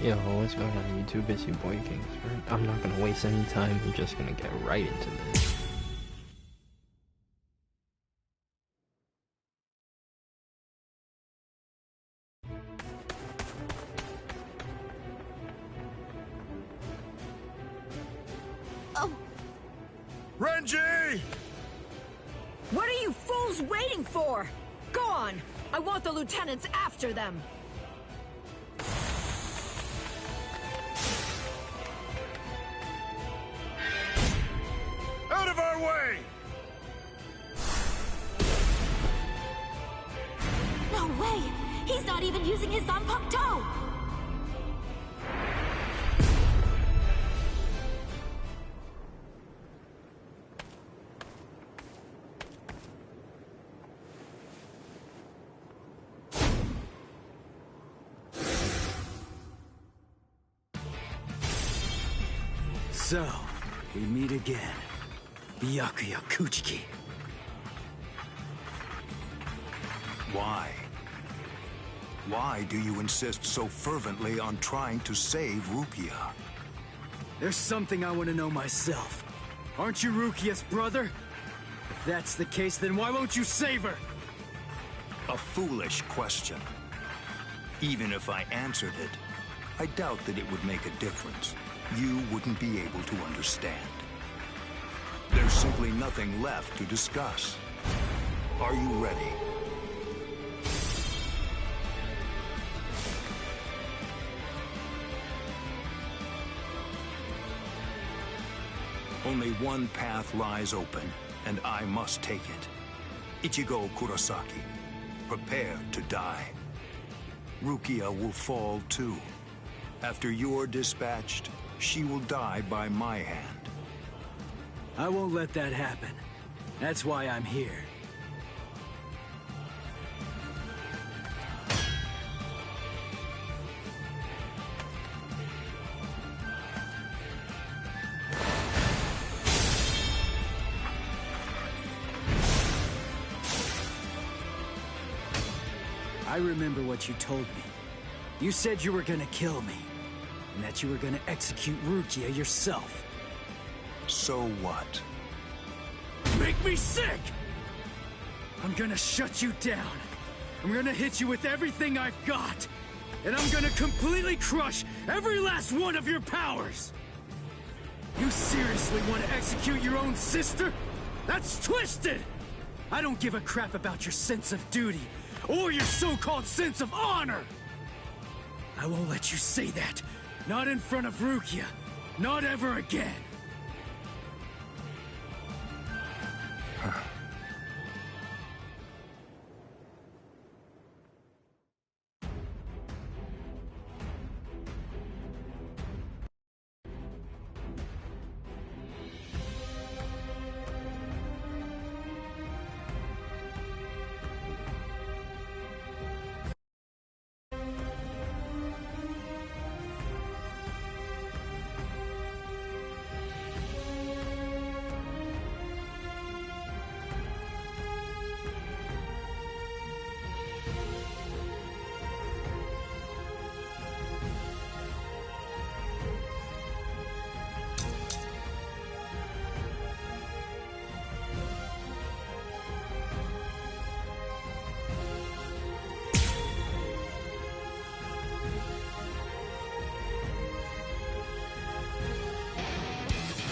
Yo, what's going on YouTube? It's your boy Kings. I'm not gonna waste any time. We're just gonna get right into this. Oh. Renji! What are you fools waiting for? Go on! I want the lieutenants after them! Out of our way! No way! He's not even using his Zanpakuto! So, we meet again. Byakuya Kuchiki. Why? Why do you insist so fervently on trying to save Rukia? There's something I want to know myself. Aren't you Rukia's brother? If that's the case, then why won't you save her? A foolish question. Even if I answered it, I doubt that it would make a difference. You wouldn't be able to understand. There's simply nothing left to discuss. Are you ready? Only one path lies open, and I must take it. Ichigo Kurosaki, prepare to die. Rukia will fall too. After you're dispatched, she will die by my hand. I won't let that happen. That's why I'm here. I remember what you told me. You said you were gonna kill me, and that you were gonna execute Rukia yourself. So what? Make me sick! I'm gonna shut you down. I'm gonna hit you with everything I've got. And I'm gonna completely crush every last one of your powers! You seriously want to execute your own sister? That's twisted! I don't give a crap about your sense of duty, or your so-called sense of honor! I won't let you say that. Not in front of Rukia. Not ever again.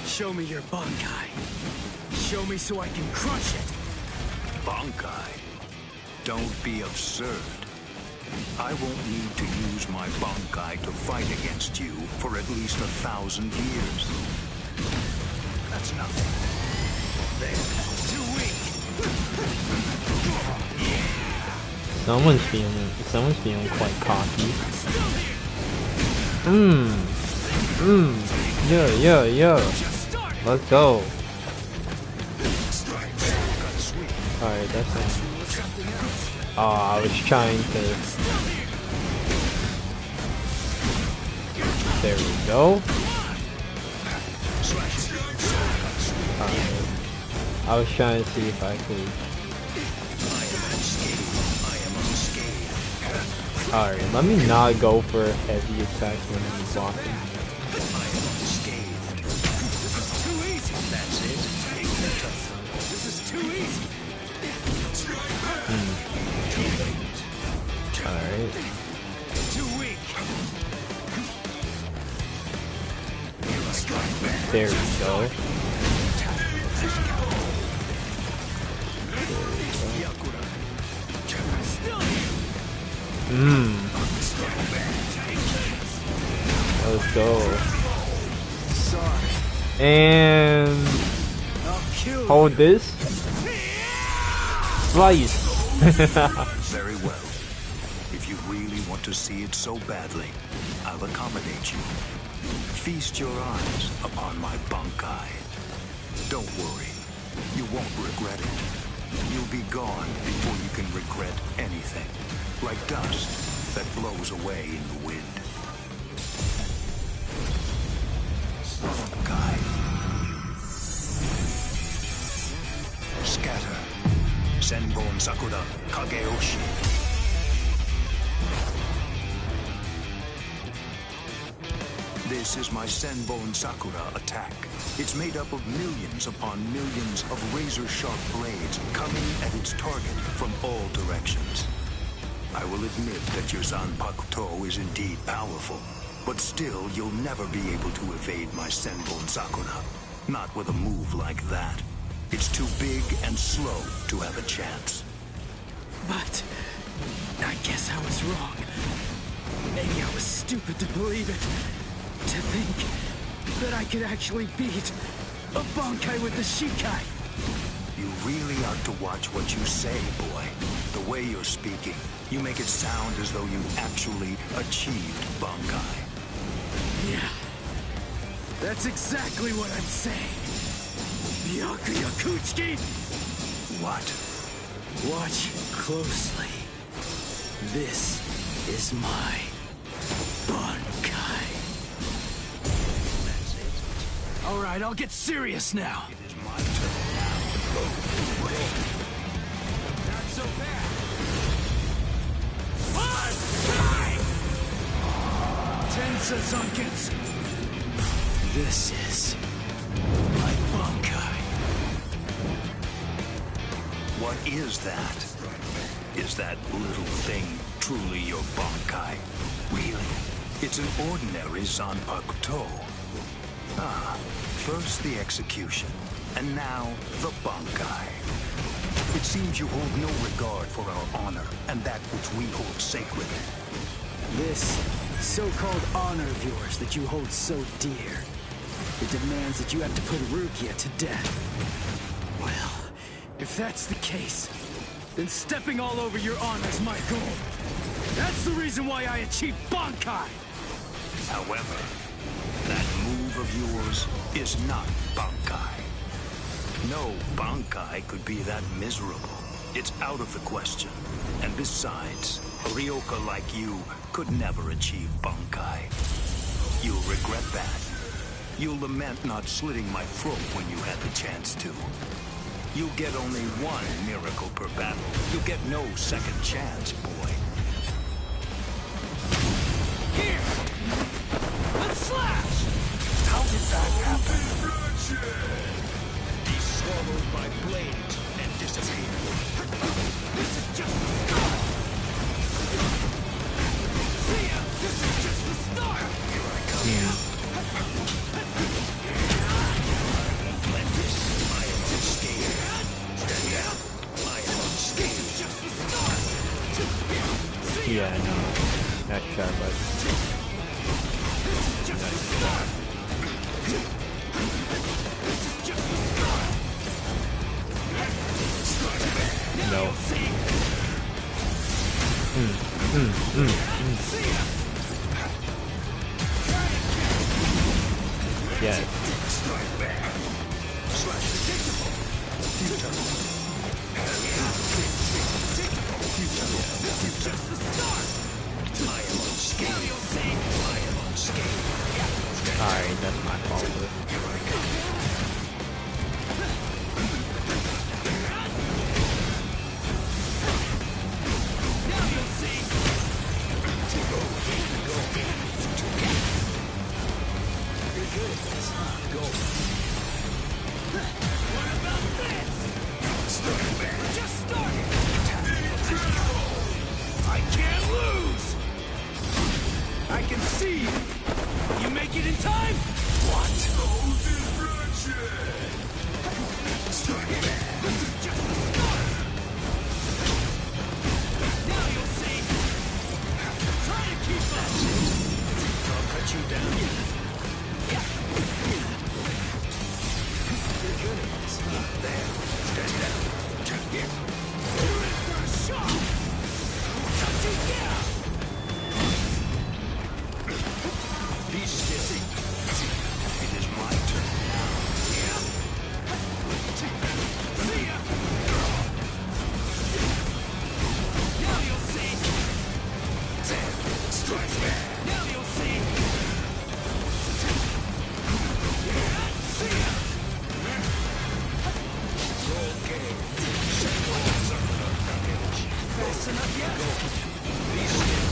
Show me your Bankai. Show me so I can crush it. Bankai? Don't be absurd. I won't need to use my Bankai to fight against you for at least 1,000 years. That's nothing. There, too weak. Someone's feeling quite cocky. Yo. Let's go. Alright, that's it. Oh, I was trying to... There we go. Alright. I was trying to see if I could... Alright, let me not go for heavy attacks when I'm blocking. This is too easy. That's it. This is too easy. Alright. Too weak. There we go. Let's go. And hold this. Slice. Very well. If you really want to see it so badly, I'll accommodate you. Feast your eyes upon my Bankai. Don't worry. You won't regret it. You'll be gone before you can regret anything. Like dust that blows away in the wind. Bankai. Scatter. Senbon Sakura Kageoshi. This is my Senbon Sakura attack. It's made up of millions upon millions of razor-sharp blades coming at its target from all directions. I will admit that your Zanpakuto is indeed powerful, but still you'll never be able to evade my Senbon Sakura. Not with a move like that. It's too big and slow to have a chance. But I guess I was wrong. Maybe I was stupid to believe it. To think that I could actually beat a Bankai with the Shikai. You really ought to watch what you say, boy. The way you're speaking, you make it sound as though you actually achieved Bankai. Yeah, that's exactly what I'm saying. Byakuyakuchiki! What? Watch closely. This is my Bankai. All right, I'll get serious now. It is my turn now. Not so bad. Tensa Zunkins. This is my Bankai. What is that? Is that little thing truly your Bankai? Really? It's an ordinary Zanpakuto. Ah, first the execution, and now the Bankai. It seems you hold no regard for our honor and that which we hold sacred. This so-called honor of yours that you hold so dear, it demands that you have to put Rukia to death. Well, if that's the case, then stepping all over your honor is my goal. That's the reason why I achieved Bankai! However, that move of yours is not Bankai. No Bankai could be that miserable. It's out of the question. And besides, a Ryoka like you could never achieve Bankai. You'll regret that. You'll lament not slitting my throat when you had the chance to. You'll get only one miracle per battle. You'll get no second chance, boy. Here! Let's slash! How did that happen? Be swallowed by blades and disappear. This is just the start! See ya! This is just the start! Here I come. Let this, I am unscathed. Steady out. I am unscathed. This is just the start! Yeah, no. That shot, but This is just the start! This is just the start! no. Yeah. Strike back. Slash predictable. Futile. Just the start! I am unscathed. I am unscathed. Alright, that's my fault. Here I come. Now you'll see! go. What about this? Just started. I can't lose. I can see you. You make it in time? What? No distraction. This is just the start. Now you'll see. Try to keep up. I'll cut you down. You're good at this. There. Stand down. You're in for a shock. Cut you down. Be still. It is my turn now. See ya. Now you'll see. Strike back. Now you'll see. See ya. Roll game. Fast enough yet? Be still.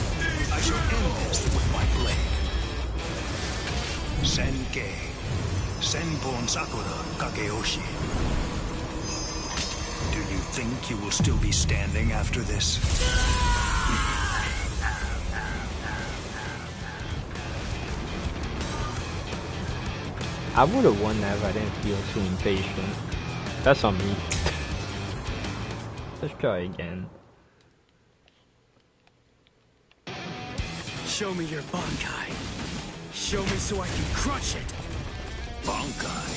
I shall end this with my blade. Senkei. Senpon Sakura Kageyoshi. Do you think you will still be standing after this? I would have won that if I didn't feel too impatient. That's on me. Let's try again. Show me your Bankai. Show me so I can crush it. Bankai.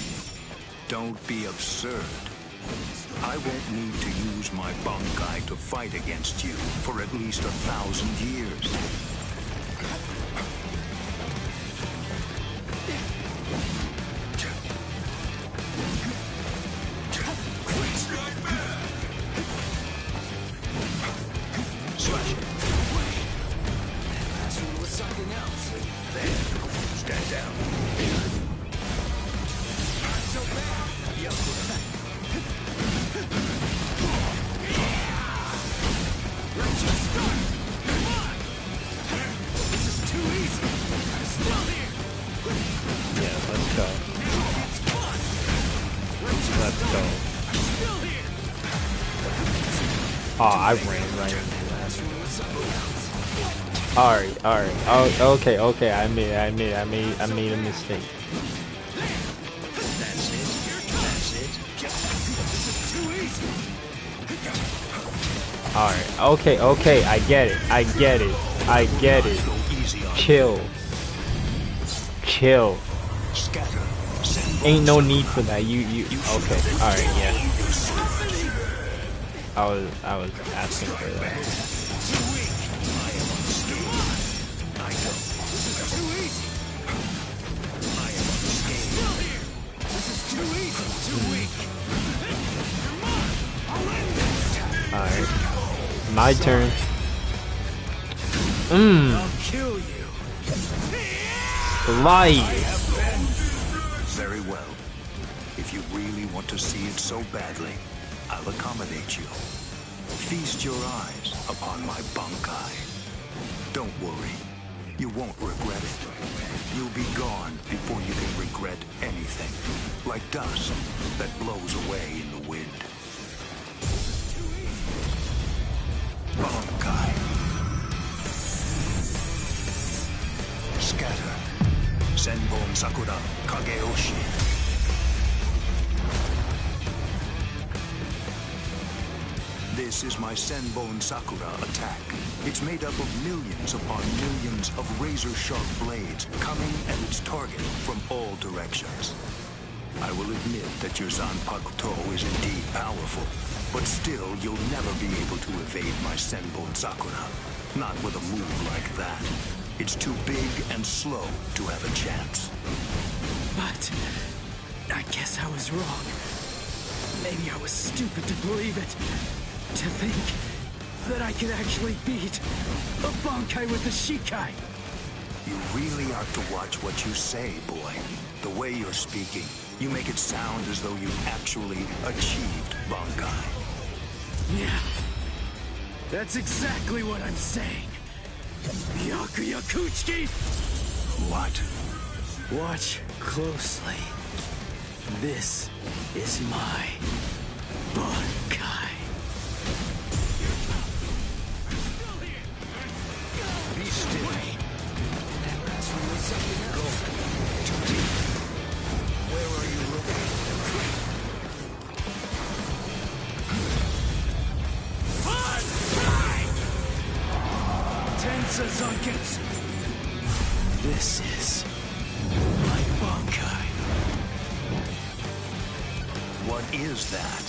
Don't be absurd. I won't need to use my Bankai to fight against you for at least 1,000 years. Slash it. Last one was something else. There. Stand down. Not so bad. Let's just start. Come on. This is too easy. I'm still here. Yeah, let's go. It's fun. Let's go. I'm still here. Oh, I ran right into that. Alright. Oh, okay. I made a mistake. That's it. That's it. This is too easy. Alright, okay, I get it. Go easy on Chill. Scatter. Senpon Ain't no Sakura. need for that. You okay, alright, yeah. I was asking for that. Too weak. I am unstable. I know. This is too easy. I am unscathed. Still here. This is too easy. Too weak. Come on. I'll end this. Alright. My turn. I'll kill you. Light. Very well. If you really want to see it so badly, I'll accommodate you. Feast your eyes upon my Bankai. Don't worry. You won't regret it. You'll be gone before you can regret anything. Like dust that blows away in the wind. Bankai. Scatter. Senpon Sakura Kageyoshi. This is my Senpon Sakura attack. It's made up of millions upon millions of razor-sharp blades coming at its target from all directions. I will admit that your Zanpakuto is indeed powerful, but still you'll never be able to evade my Senpon Sakura. Not with a move like that. It's too big and slow to have a chance. But I guess I was wrong. Maybe I was stupid to believe it. To think that I could actually beat a Bankai with a Shikai. You really ought to watch what you say, boy. The way you're speaking, you make it sound as though you actually achieved Bankai. Yeah. That's exactly what I'm saying. Byakuya Kuchiki! What? Watch closely. This is my Bankai. Be still. Go. Too deep. Where are you looking? Tensa Zangetsu. This is my Bankai. What is that?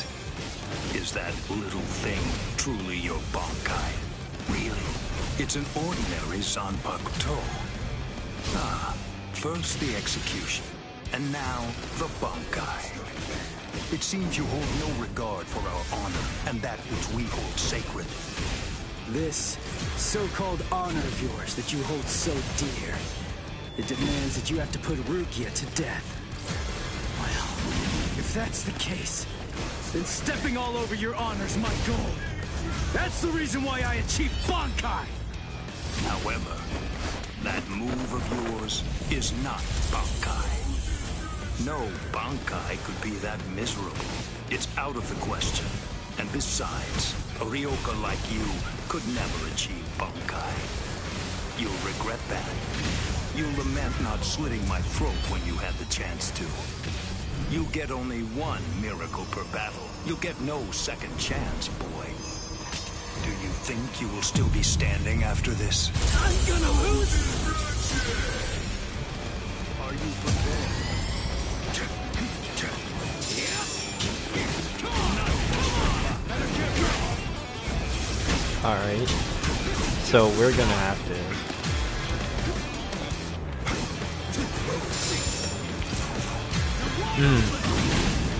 Is that little thing truly your Bankai? Really? It's an ordinary Zanpakuto. Ah, first the execution, and now the Bankai. It seems you hold no regard for our honor and that which we hold sacred. This so-called honor of yours that you hold so dear, it demands that you have to put Rukia to death. Well, if that's the case, then stepping all over your honor's my goal. That's the reason why I achieved Bankai! However, that move of yours is not Bankai. No Bankai could be that miserable. It's out of the question. And besides, a Ryoka like you could never achieve Bankai. You'll regret that. You'll lament not slitting my throat when you had the chance to. You get only one miracle per battle. You'll get no second chance, boy. Do you think you will still be standing after this? I'm gonna lose! Are you prepared? Alright. So we're gonna have to...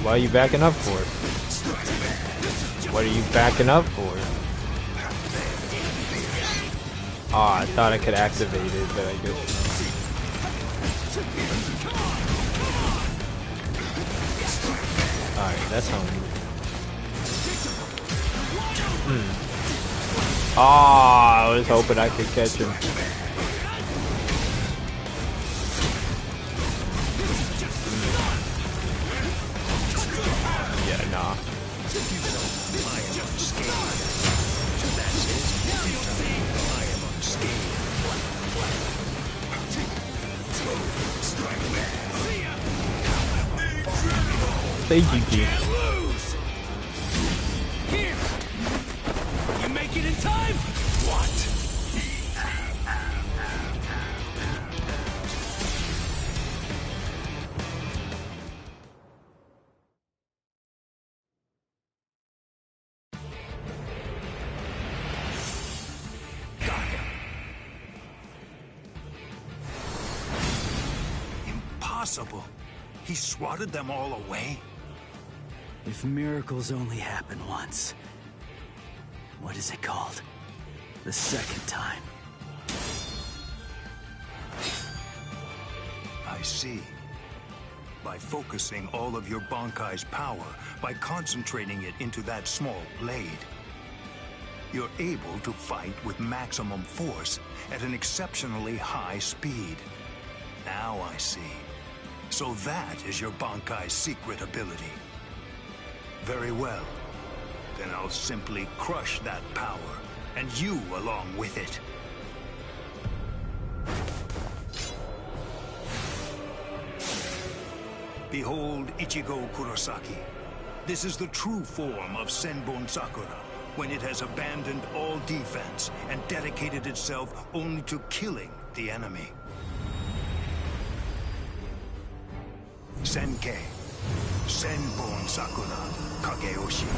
What are you backing up for? What are you backing up for? Oh, I thought I could activate it, but I guess... Alright, that's how we... Oh, I was hoping I could catch him. Yeah, nah. Say GG. You make it in time? What? Got him. Impossible. He swatted them all away? If miracles only happen once, what is it called? The second time. I see. By focusing all of your Bankai's power, by concentrating it into that small blade, you're able to fight with maximum force at an exceptionally high speed. Now I see. So that is your Bankai's secret ability. Very well. Then I'll simply crush that power, and you along with it. Behold Ichigo Kurosaki. This is the true form of Senbon Sakura, when it has abandoned all defense and dedicated itself only to killing the enemy. Senkei, Senbon Sakura, Kageyoshi.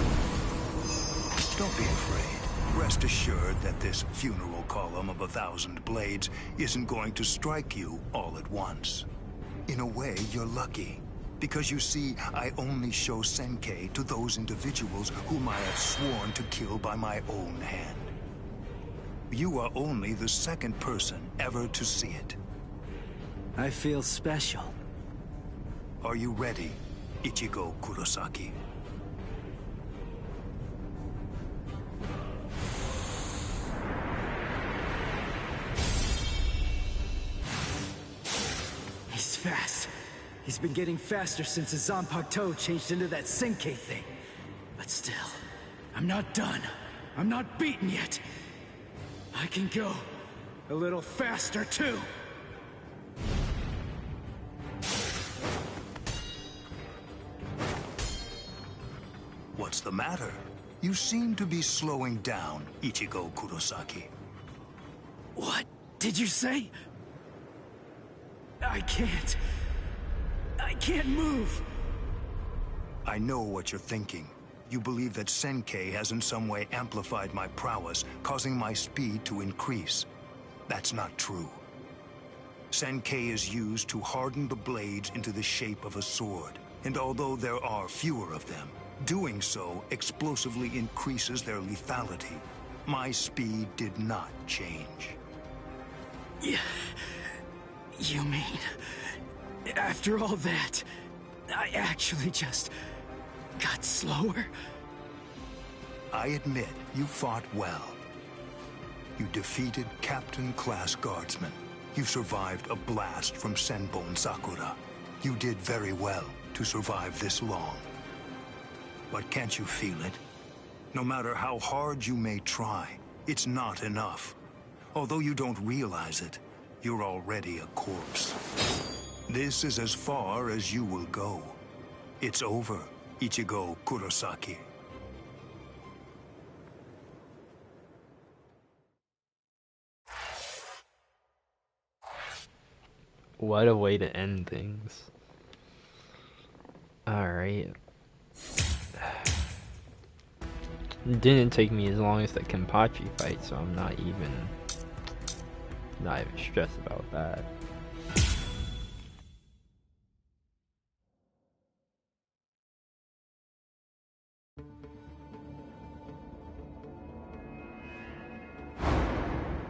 Don't be afraid. Rest assured that this funeral column of 1,000 blades isn't going to strike you all at once. In a way, you're lucky. Because you see, I only show Senkei to those individuals whom I have sworn to kill by my own hand. You are only the second person ever to see it. I feel special. Are you ready, Ichigo Kurosaki? He's fast. He's been getting faster since his Zanpakuto changed into that Senkai thing. But still, I'm not done. I'm not beaten yet. I can go a little faster, too. What's the matter? You seem to be slowing down, Ichigo Kurosaki. What did you say? I can't move. I know what you're thinking. You believe that Senkai has in some way amplified my prowess, causing my speed to increase. That's not true. Senkai is used to harden the blades into the shape of a sword, and although there are fewer of them, doing so explosively increases their lethality. My speed did not change. Yeah. You mean, after all that, I actually just got slower? I admit you fought well. You defeated Captain-class guardsmen. You survived a blast from Senbon Sakura. You did very well to survive this long. But can't you feel it? No matter how hard you may try, it's not enough. Although you don't realize it, you're already a corpse. This is as far as you will go. It's over, Ichigo Kurosaki. What a way to end things. Alright. It didn't take me as long as the Kenpachi fight, so I'm not even stressed about that.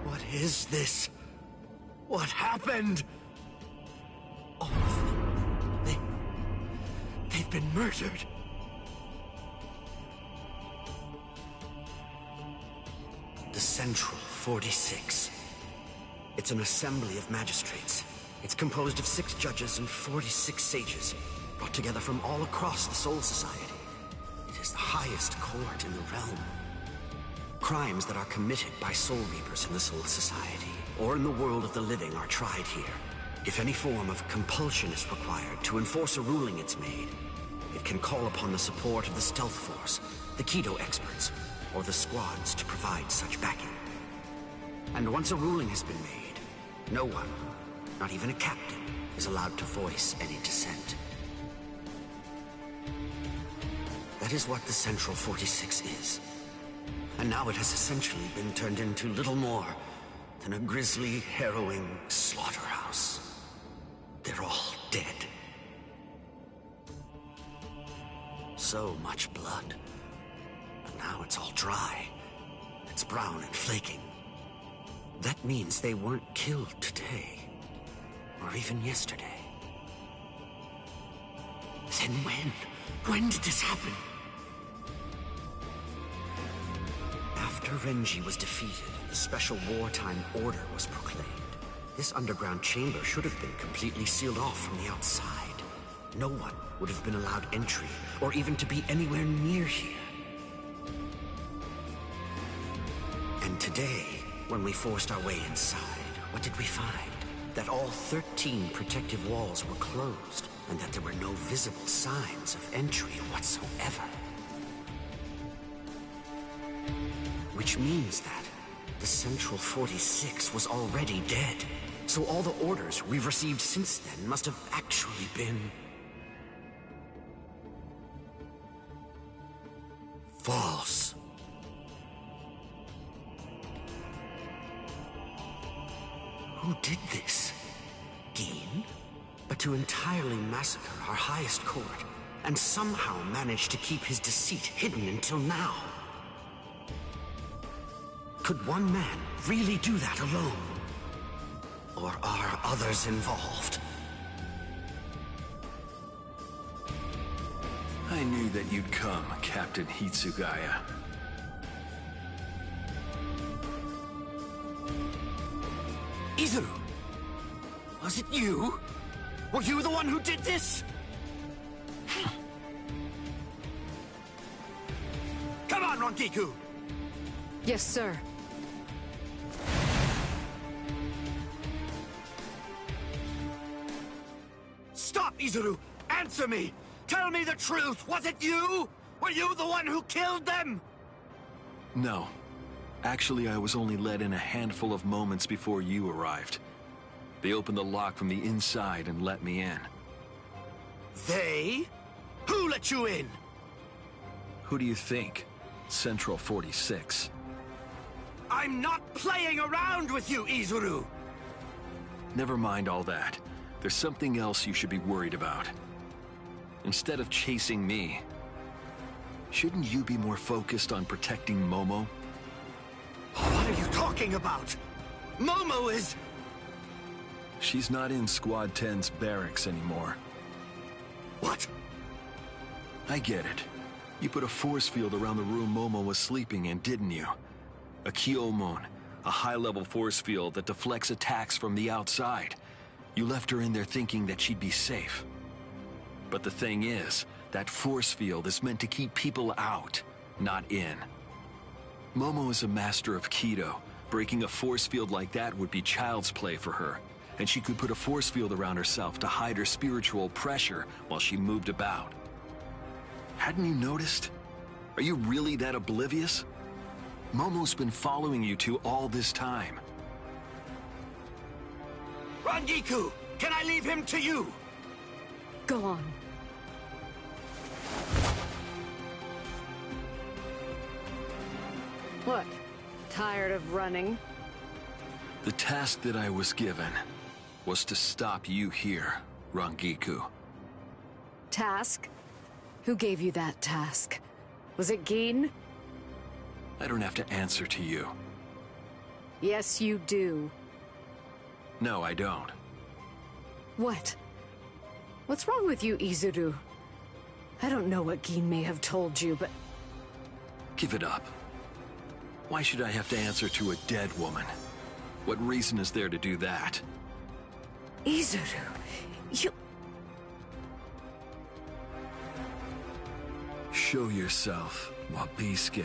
What is this? What happened? All of them. They've been murdered. The Central 46. It's an assembly of magistrates. It's composed of 6 judges and 46 sages, brought together from all across the Soul Society. It is the highest court in the realm. Crimes that are committed by Soul Reapers in the Soul Society, or in the world of the living, are tried here. If any form of compulsion is required to enforce a ruling it's made, it can call upon the support of the Stealth Force, the Kido experts, or the squads to provide such backing. And once a ruling has been made, no one, not even a captain, is allowed to voice any dissent. That is what the Central 46 is. And now it has essentially been turned into little more than a grisly, harrowing slaughterhouse. They're all dead. So much blood. And now it's all dry. It's brown and flaking. That means they weren't killed today. Or even yesterday. Then when? When did this happen? After Renji was defeated, the special wartime order was proclaimed. This underground chamber should have been completely sealed off from the outside. No one would have been allowed entry, or even to be anywhere near here. And today, when we forced our way inside, what did we find? That all 13 protective walls were closed, and that there were no visible signs of entry whatsoever. Which means that the Central 46 was already dead. So all the orders we've received since then must have actually been false. Who did this? Gin? But to entirely massacre our highest court, and somehow manage to keep his deceit hidden until now. Could one man really do that alone? Or are others involved? I knew that you'd come, Captain Hitsugaya. Izuru! Was it you? Were you the one who did this? Come on, Rangiku! Yes, sir. Stop, Izuru! Answer me! Tell me the truth! Was it you? Were you the one who killed them? No. Actually, I was only let in a handful of moments before you arrived. They opened the lock from the inside and let me in. They? Who let you in? Who do you think? Central 46. I'm not playing around with you, Izuru! Never mind all that. There's something else you should be worried about. Instead of chasing me, shouldn't you be more focused on protecting Momo? What are you talking about? Momo is... She's not in Squad 10's barracks anymore. What? I get it. You put a force field around the room Momo was sleeping in, didn't you? A Kyomon, a high-level force field that deflects attacks from the outside. You left her in there thinking that she'd be safe. But the thing is, that force field is meant to keep people out, not in. Momo is a master of Kido. Breaking a force field like that would be child's play for her. And she could put a force field around herself to hide her spiritual pressure while she moved about. Hadn't you noticed? Are you really that oblivious? Momo's been following you two all this time. Rangiku! Can I leave him to you? Go on. What? Tired of running? The task that I was given was to stop you here, Rangiku. Task? Who gave you that task? Was it Gin? I don't have to answer to you. Yes, you do. No, I don't. What? What's wrong with you, Izuru? I don't know what Gin may have told you, but... Give it up. Why should I have to answer to a dead woman? What reason is there to do that? Izuru, you... Show yourself, Wabisuke.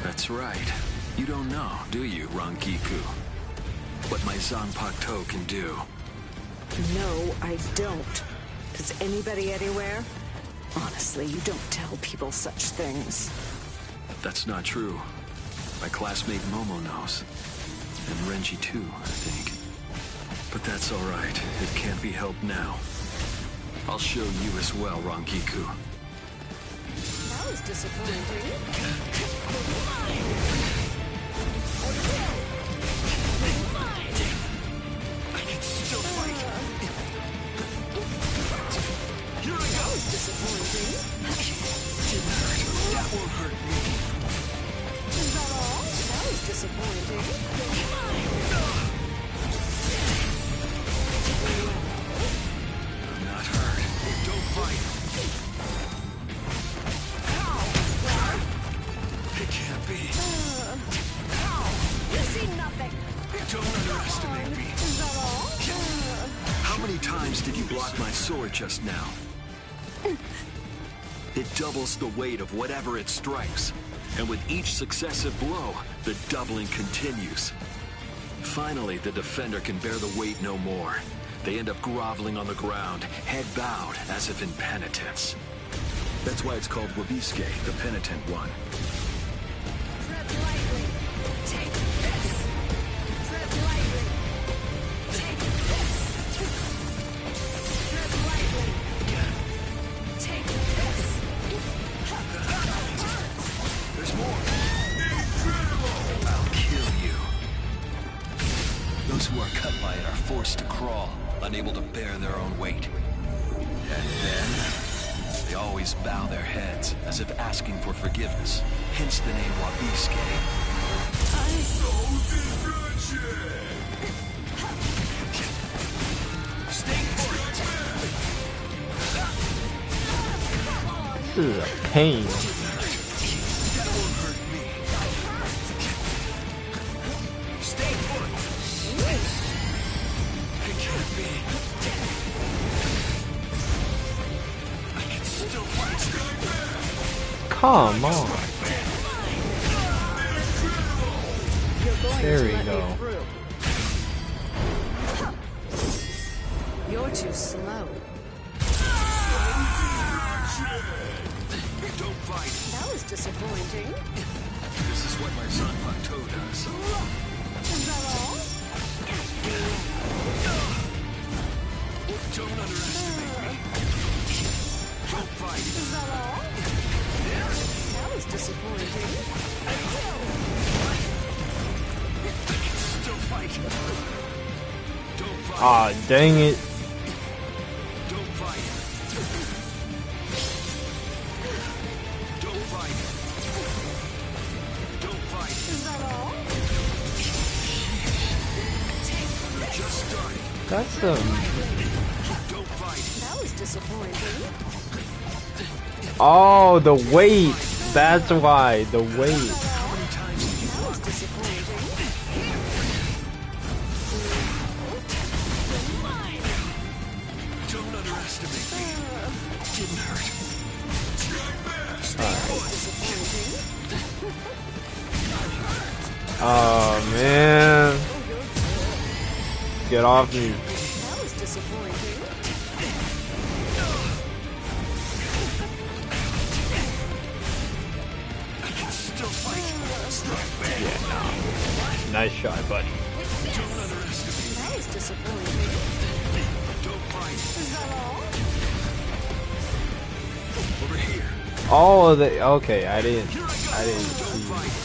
That's right. You don't know, do you, Rangiku? What my Zanpakuto can do. No, I don't. Does anybody anywhere? Honestly, you don't tell people such things. That's not true. My classmate Momo knows. And Renji too, I think. But that's all right. It can't be helped now. I'll show you as well, Rangiku. That was disappointing. I can still fight! Here I go! Disappointing. Didn't hurt. That won't hurt me. Is that all? That was disappointing. I'm not hurt. Don't fight! It can't be. You see nothing. Don't underestimate me. Is that all? How many times did you block my sword just now? It doubles the weight of whatever it strikes. And with each successive blow, the doubling continues. Finally, the defender can bear the weight no more. They end up groveling on the ground, head bowed, as if in penitence. That's why it's called Wabisuke, the penitent one. Tread lightly. Take this. Tread lightly. Take this. Tread lightly. Take this. There's more. I'll kill you. Those who are cut by it are forced to crawl, unable to bear their own weight. And then, they always bow their heads, as if asking for forgiveness. Hence the name Wabisuke. So different! This is a pain. Come on. There we go. You're too slow. Don't fight. That was disappointing. This is what my son Plateau does. Is that all? Don't underestimate me. Don't fight. Is that all? That was disappointing. Still fight. Don't fight. Ah, dang it. Don't fight. Don't fight. Don't fight. Is that all? You're just starting. That's Don't fight. That was disappointing. Oh, the weight. That's why. The weight. How many times do you That was want? disappointing. Don't underestimate me. Didn't hurt. That was disappointing. Oh, man. Get off me. That was disappointing. I can still fight. Strike back. Nice shot, buddy. Don't underestimate me. That was disappointing. Don't fight. Is that all? Over here. Oh, okay. I didn't Don't see. fight.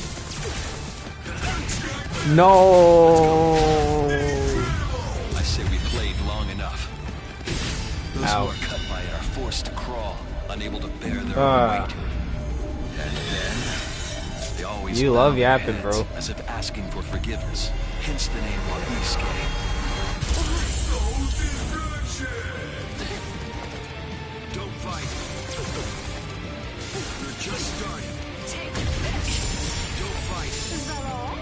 No. I say we played long enough. Those Ow. who are cut by it are forced to crawl, unable to bear their Ah. own weight. And then they always You bow love their yapping, heads, bro. as if asking for forgiveness. Hence the name Wabiske. Don't fight. You're just starting. Don't fight. Is that all?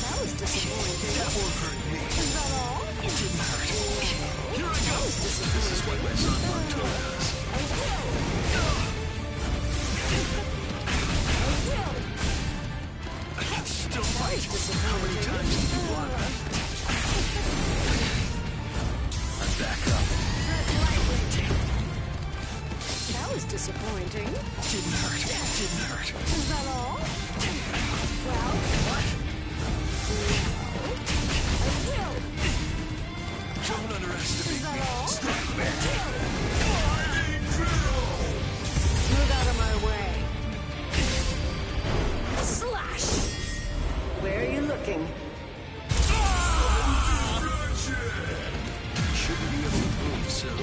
That was disappointing. That won't hurt me. Is that all? It didn't hurt. Here I go. That was This disappointing. is what my son Plateau does. I can still fight. How many times do you want? I'm back up. That was disappointing. Didn't hurt. Didn't hurt. Is that all? Well, Don't underestimate is that me. all? Strike back. Move out of my way. Slash! Where are you looking? Should be able to move soon.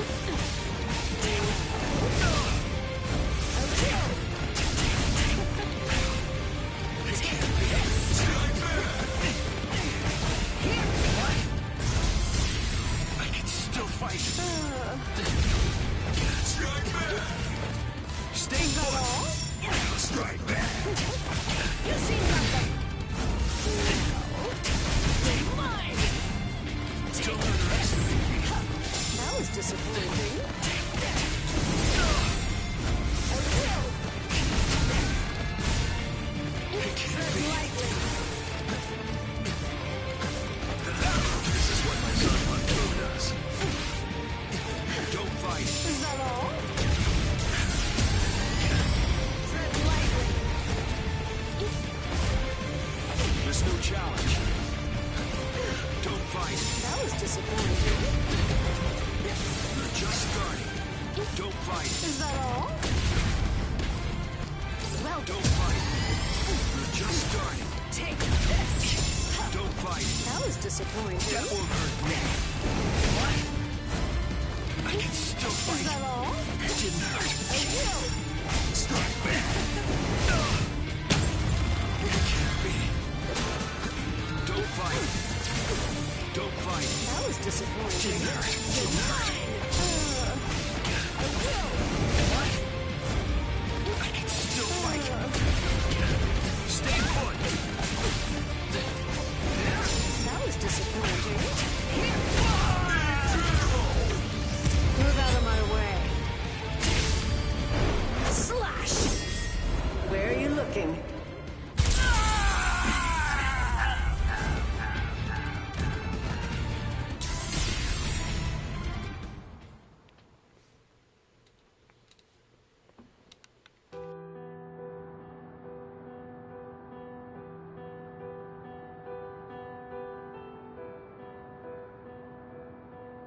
It can't be. I can still fight. Stay put. Strike back. You see nothing. Don't underestimate me. That was disappointing. It can't be. This is what my son Plateau does. Don't fight. Is that all? There's no challenge. Don't fight. That was disappointing. You're just starting. Don't fight. Is that all? Well, Don't fight. You're just starting. take this. Don't fight. That was disappointing. That won't hurt me. I can still Is fight. that all? It didn't hurt. I will. Strike back. It can't be. Don't fight. Don't fight. That was disappointing. Didn't hurt. Didn't hurt. I will.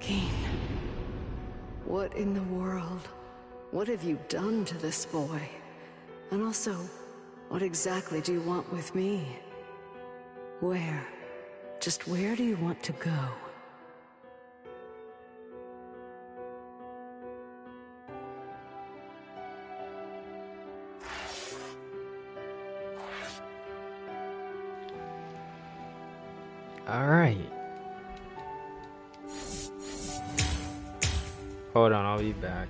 Keen. What in the world? What have you done to this boy? And also, what exactly do you want with me? Where? Just where do you want to go? All right. Hold on, I'll be back.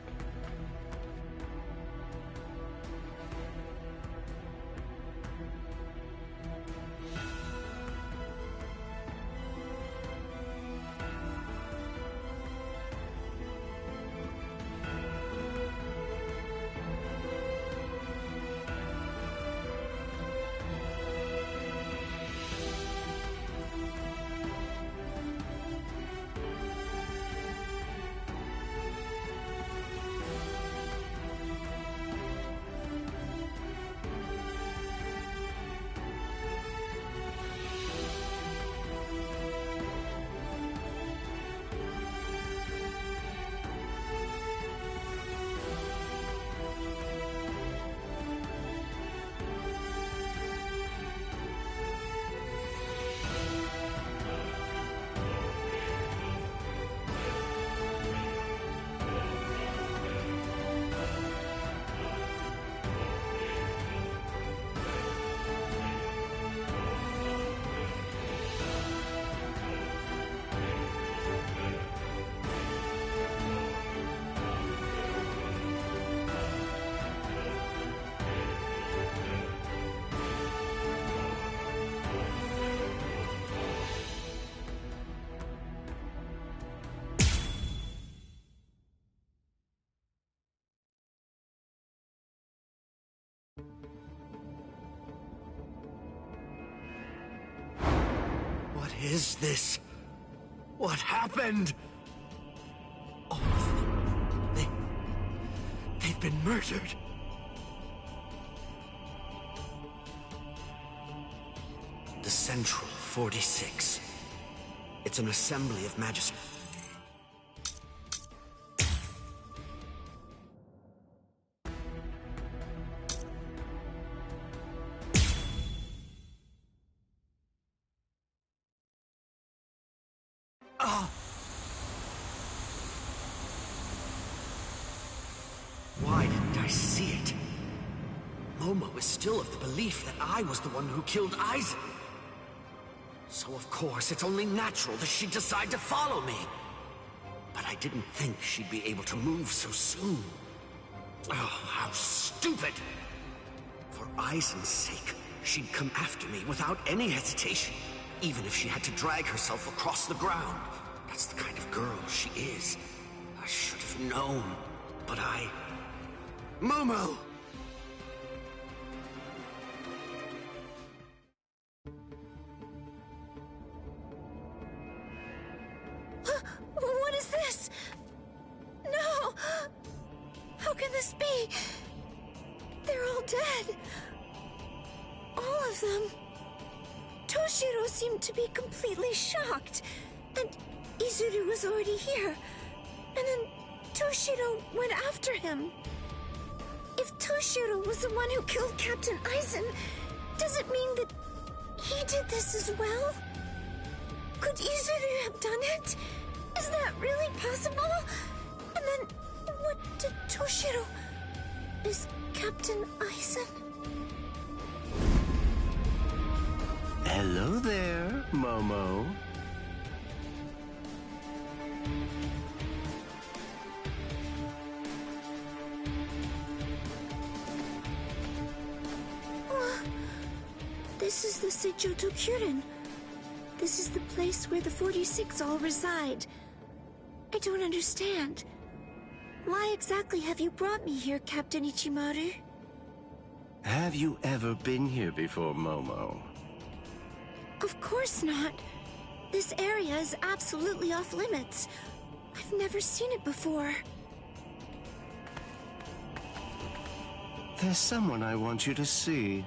What is this? What happened? All of them. They've been murdered. The Central 46. It's an assembly of magistrates. Why didn't I see it? Momo is still of the belief that I was the one who killed Aizen. So of course, it's only natural that she'd decide to follow me. But I didn't think she'd be able to move so soon. Oh, how stupid! For Aizen's sake, she'd come after me without any hesitation, even if she had to drag herself across the ground. That's the kind of girl she is. I should have known, but I... Momo! What is this? No! How can this be? They're all dead. All of them. Toshiro seemed to be completely shocked. And Izuru was already here. And then Toshiro went after him. If Toshiro was the one who killed Captain Aizen, does it mean that he did this as well? Could Izuru have done it? Is that really possible? And then, what did Toshiro... Is Captain Aizen... Hello there, Momo. This is the Seijoto Kyurin. This is the place where the 46 all reside. I don't understand. Why exactly have you brought me here, Captain Ichimaru? Have you ever been here before, Momo? Of course not. This area is absolutely off limits. I've never seen it before. There's someone I want you to see.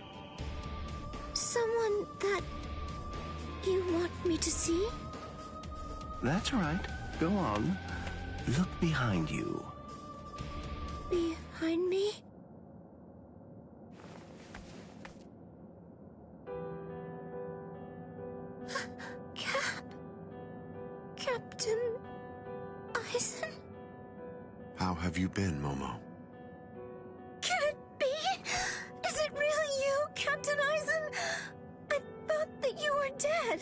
Someone that you want me to see? That's right. Go on. Look behind you. Behind me? Captain Eisen? How have you been, Momo? Can it be? Is it really you, Captain Eisen? I thought that you were dead.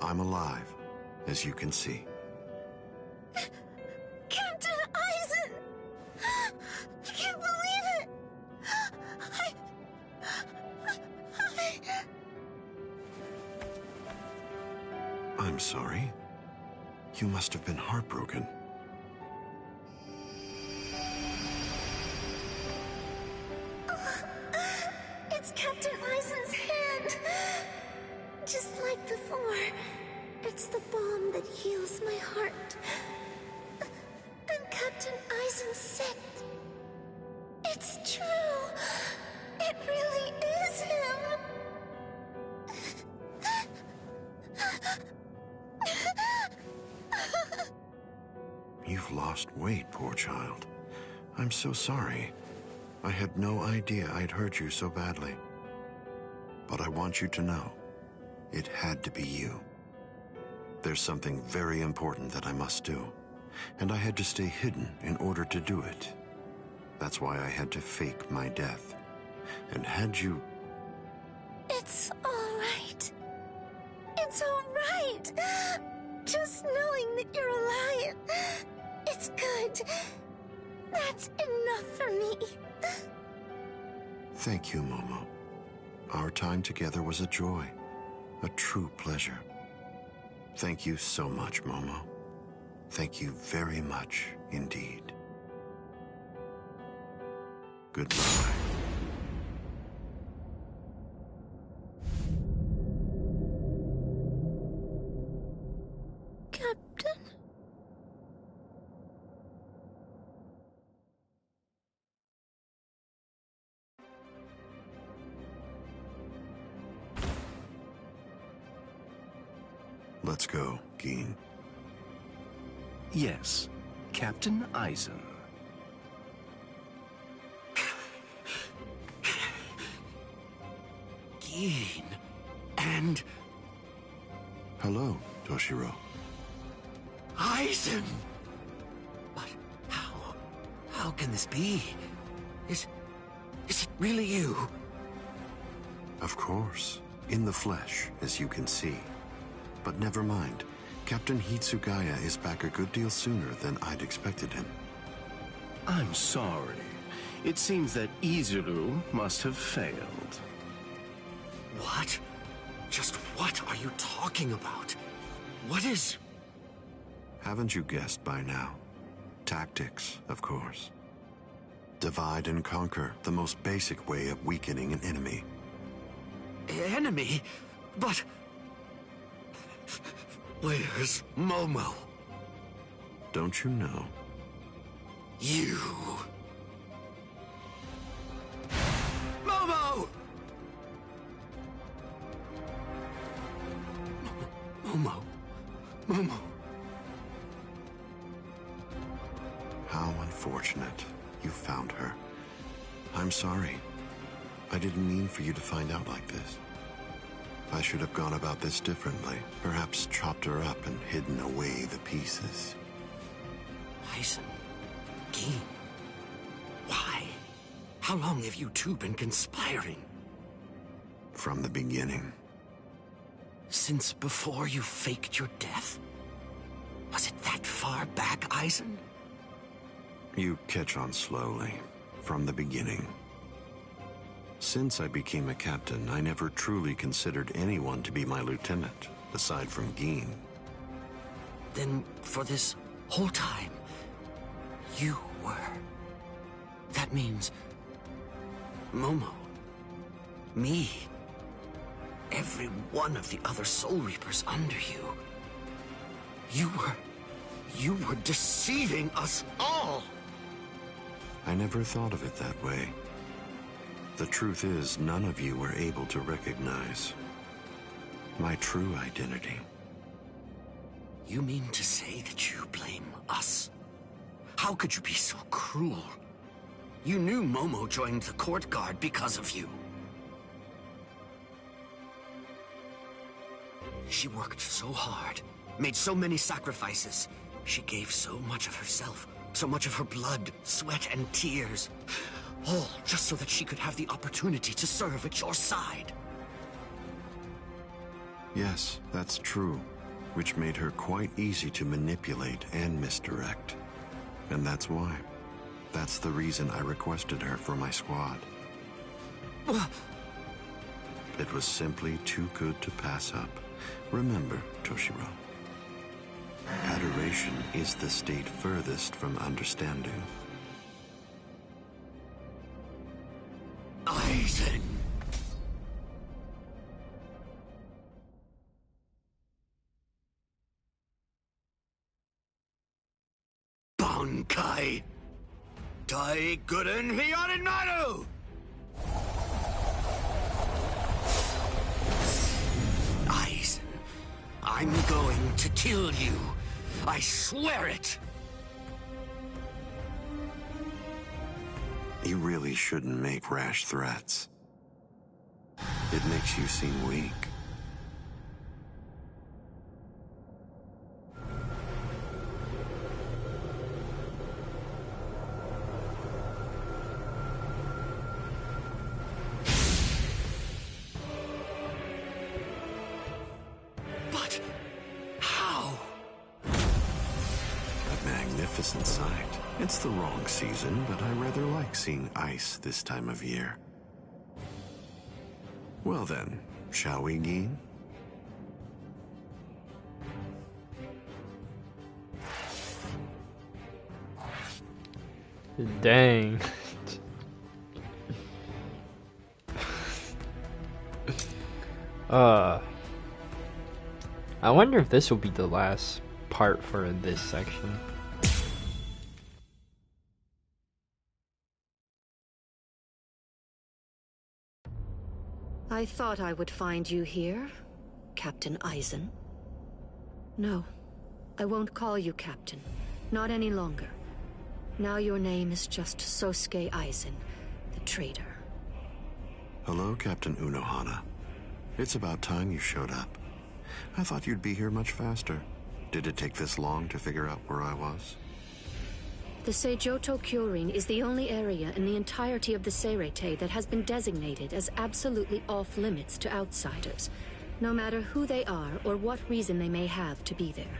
I'm alive, as you can see. Captain Eisen! I can't believe it! I'm sorry. You must have been heartbroken. It's Captain Eisen's hand! Just like before. It's the balm that heals my heart. And Captain Eisen said... It's true! It really is him! You've lost weight, poor child. I'm so sorry. I had no idea I'd hurt you so badly. But I want you to know, it had to be you. There's something very important that I must do, and I had to stay hidden in order to do it. That's why I had to fake my death. And had you... It's all right. It's all right. Just knowing that you're alive, it's good. That's enough for me. Thank you, Momo. Our time together was a joy, a true pleasure. Thank you so much, Momo. Thank you very much indeed. Goodbye. Captain? Let's go, Geen. Yes, Captain Eisen. Geen. And... Hello, Toshiro. Eisen! But how? How can this be? Is it really you? Of course. In the flesh, as you can see. But never mind. Captain Hitsugaya is back a good deal sooner than I'd expected him. I'm sorry. It seems that Izuru must have failed. What? Just what are you talking about? What is... Haven't you guessed by now? Tactics, of course. Divide and conquer, the most basic way of weakening an enemy. Enemy? But... Where's Momo? Don't you know? You... Momo! Momo. Momo. How unfortunate. You found her. I'm sorry. I didn't mean for you to find out like this. I should have gone about this differently. Perhaps chopped her up and hidden away the pieces. Eisen. Geen. Why? How long have you two been conspiring? From the beginning. Since before you faked your death? Was it that far back, Eisen? You catch on slowly. From the beginning. Since I became a captain, I never truly considered anyone to be my lieutenant, aside from Geen. Then, for this whole time, you were. That means... Momo. Me. Every one of the other Soul Reapers under you. You were deceiving us all! I never thought of it that way. The truth is, none of you were able to recognize my true identity. You mean to say that you blame us? How could you be so cruel? You knew Momo joined the court guard because of you. She worked so hard, made so many sacrifices. She gave so much of herself, so much of her blood, sweat, and tears. All just so that she could have the opportunity to serve at your side. Yes, that's true, which made her quite easy to manipulate and misdirect. And that's why. That's the reason I requested her for my squad. It was simply too good to pass up. Remember, Toshiro. Adoration is the state furthest from understanding. Aizen! Bankai! Daiguren Hiyorimaru! Aizen, I'm going to kill you. I swear it! You really shouldn't make rash threats. It makes you seem weak. But how? A magnificent sight. It's the wrong season, but I rather like seeing ice this time of year. Well then, shall we, Gin? Dang. I wonder if this will be the last part for this section. I thought I would find you here, Captain Aizen. No, I won't call you Captain. Not any longer. Now your name is just Sosuke Aizen, the traitor. Hello, Captain Unohana. It's about time you showed up. I thought you'd be here much faster. Did it take this long to figure out where I was? The Seijoto Kyorin is the only area in the entirety of the Seirete that has been designated as absolutely off-limits to outsiders, no matter who they are or what reason they may have to be there.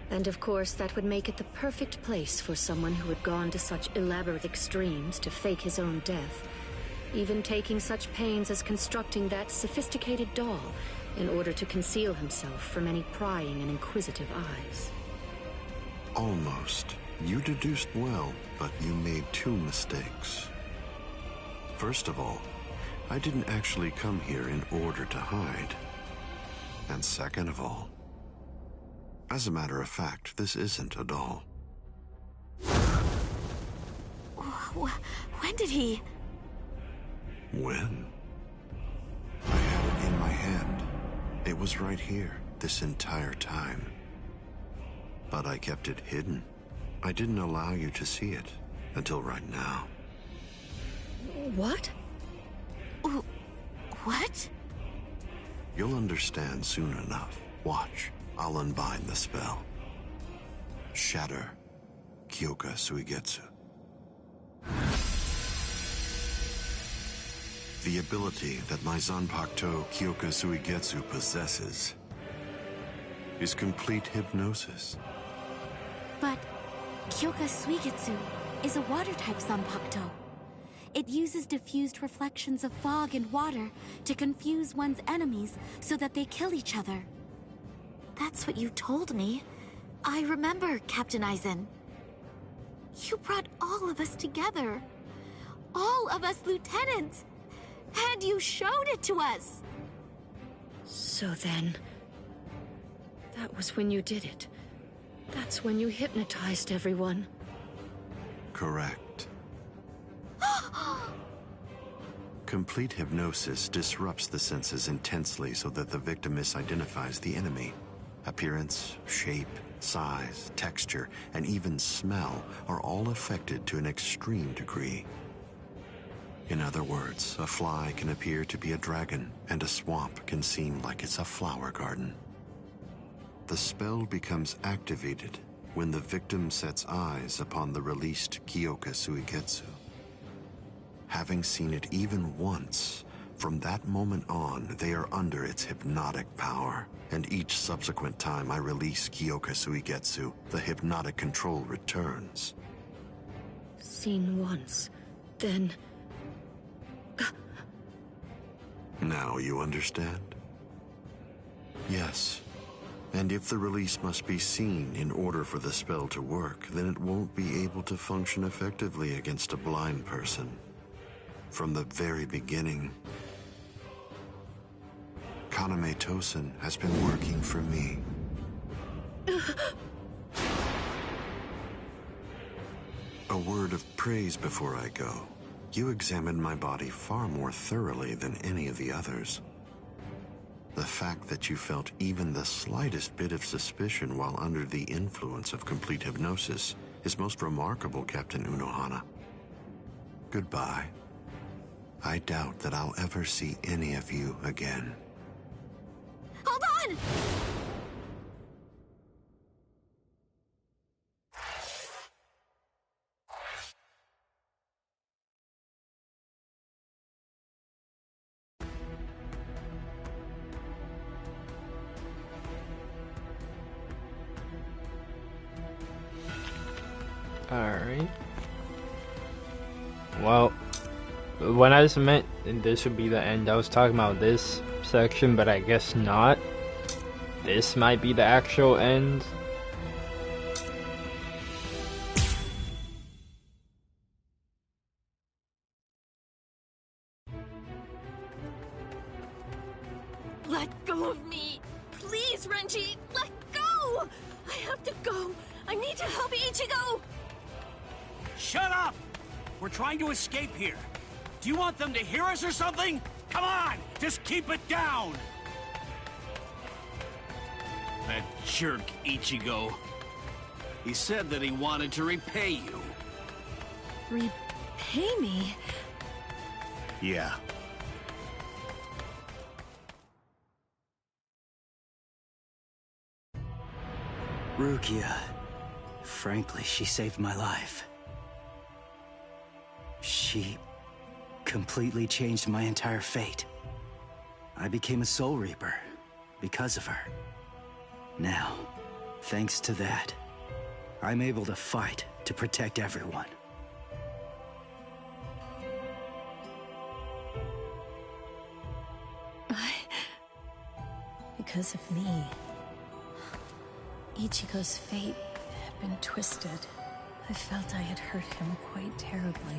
And of course, that would make it the perfect place for someone who had gone to such elaborate extremes to fake his own death, even taking such pains as constructing that sophisticated doll in order to conceal himself from any prying and inquisitive eyes. Almost. You deduced well, but you made two mistakes. First of all, I didn't actually come here in order to hide. And second of all, as a matter of fact, this isn't a doll. When did he? When? I had it in my hand. It was right here, this entire time. But I kept it hidden. I didn't allow you to see it until right now. What? What? You'll understand soon enough. Watch. I'll unbind the spell. Shatter Kyoka Suigetsu. The ability that my Zanpakuto Kyoka Suigetsu possesses is complete hypnosis. But Kyoka Suigetsu is a water-type Zanpakuto. It uses diffused reflections of fog and water to confuse one's enemies so that they kill each other. That's what you told me. I remember, Captain Aizen. You brought all of us together. All of us lieutenants. And you showed it to us. So then, that was when you did it. That's when you hypnotized everyone. Correct. Complete hypnosis disrupts the senses intensely so that the victim misidentifies the enemy. Appearance, shape, size, texture, and even smell are all affected to an extreme degree. In other words, a fly can appear to be a dragon, and a swamp can seem like it's a flower garden. The spell becomes activated when the victim sets eyes upon the released Kyoka Suigetsu. Having seen it even once, from that moment on, they are under its hypnotic power, and each subsequent time I release Kyoka Suigetsu, the hypnotic control returns. Seen once, then... Now you understand? Yes. And if the release must be seen in order for the spell to work, then it won't be able to function effectively against a blind person. From the very beginning, Kaname Tosen has been working for me. A word of praise before I go. You examined my body far more thoroughly than any of the others. The fact that you felt even the slightest bit of suspicion while under the influence of complete hypnosis is most remarkable, Captain Unohana. Goodbye. I doubt that I'll ever see any of you again. Hold on! Alright. Well, when I just meant this would be the end, I was talking about this section, but I guess not. This might be the actual end. Let go of me! Please, Renji! Let go! I have to go! I need to help Ichigo! Shut up! We're trying to escape here. Do you want them to hear us or something? Come on! Just keep it down! That jerk Ichigo. He said that he wanted to repay you. Repay me? Yeah. Rukia. Frankly, she saved my life. She completely changed my entire fate. I became a Soul Reaper because of her. Now, thanks to that, I'm able to fight to protect everyone. Because of me, Ichigo's fate had been twisted. I felt I had hurt him quite terribly.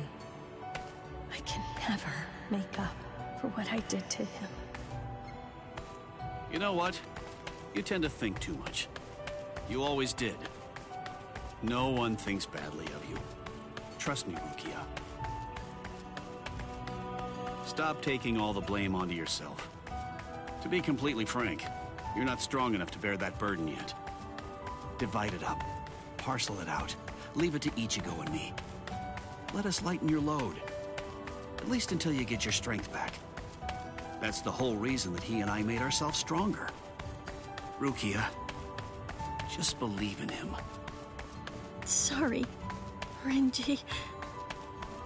I can never make up for what I did to him. You know what? You tend to think too much. You always did. No one thinks badly of you. Trust me, Rukia. Stop taking all the blame onto yourself. To be completely frank, you're not strong enough to bear that burden yet. Divide it up. Parcel it out. Leave it to Ichigo and me. Let us lighten your load. At least until you get your strength back. That's the whole reason that he and I made ourselves stronger. Rukia, just believe in him. Sorry, Renji.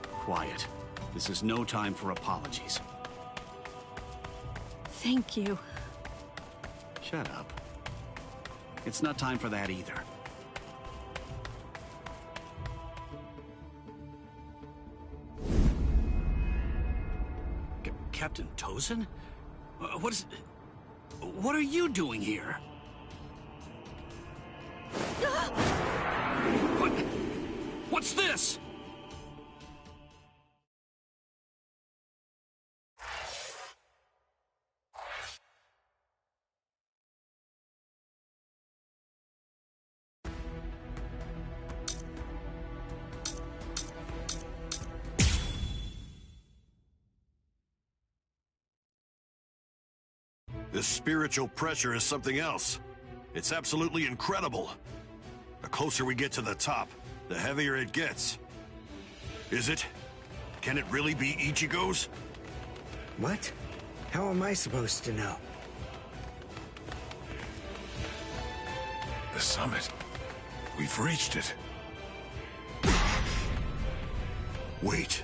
Quiet. This is no time for apologies. Thank you. Shut up. It's not time for that either. Captain Tosen? What are you doing here? What's this? This spiritual pressure is something else. It's absolutely incredible. The closer we get to the top, the heavier it gets. Is it? Can it really be Ichigo's? What? How am I supposed to know? The summit. We've reached it. Wait.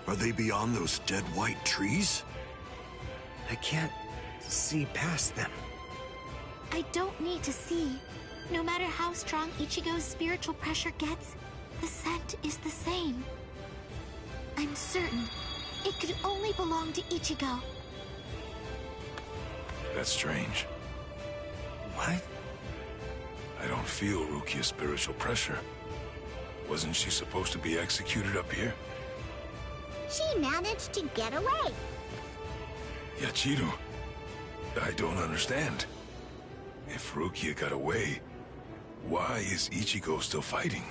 Are they beyond those dead white trees? I can't see past them. I don't need to see. No matter how strong Ichigo's spiritual pressure gets, the scent is the same. I'm certain it could only belong to Ichigo. That's strange. What? I don't feel Rukia's spiritual pressure. Wasn't she supposed to be executed up here? She managed to get away. Yachiru, I don't understand. If Rukia got away, why is Ichigo still fighting?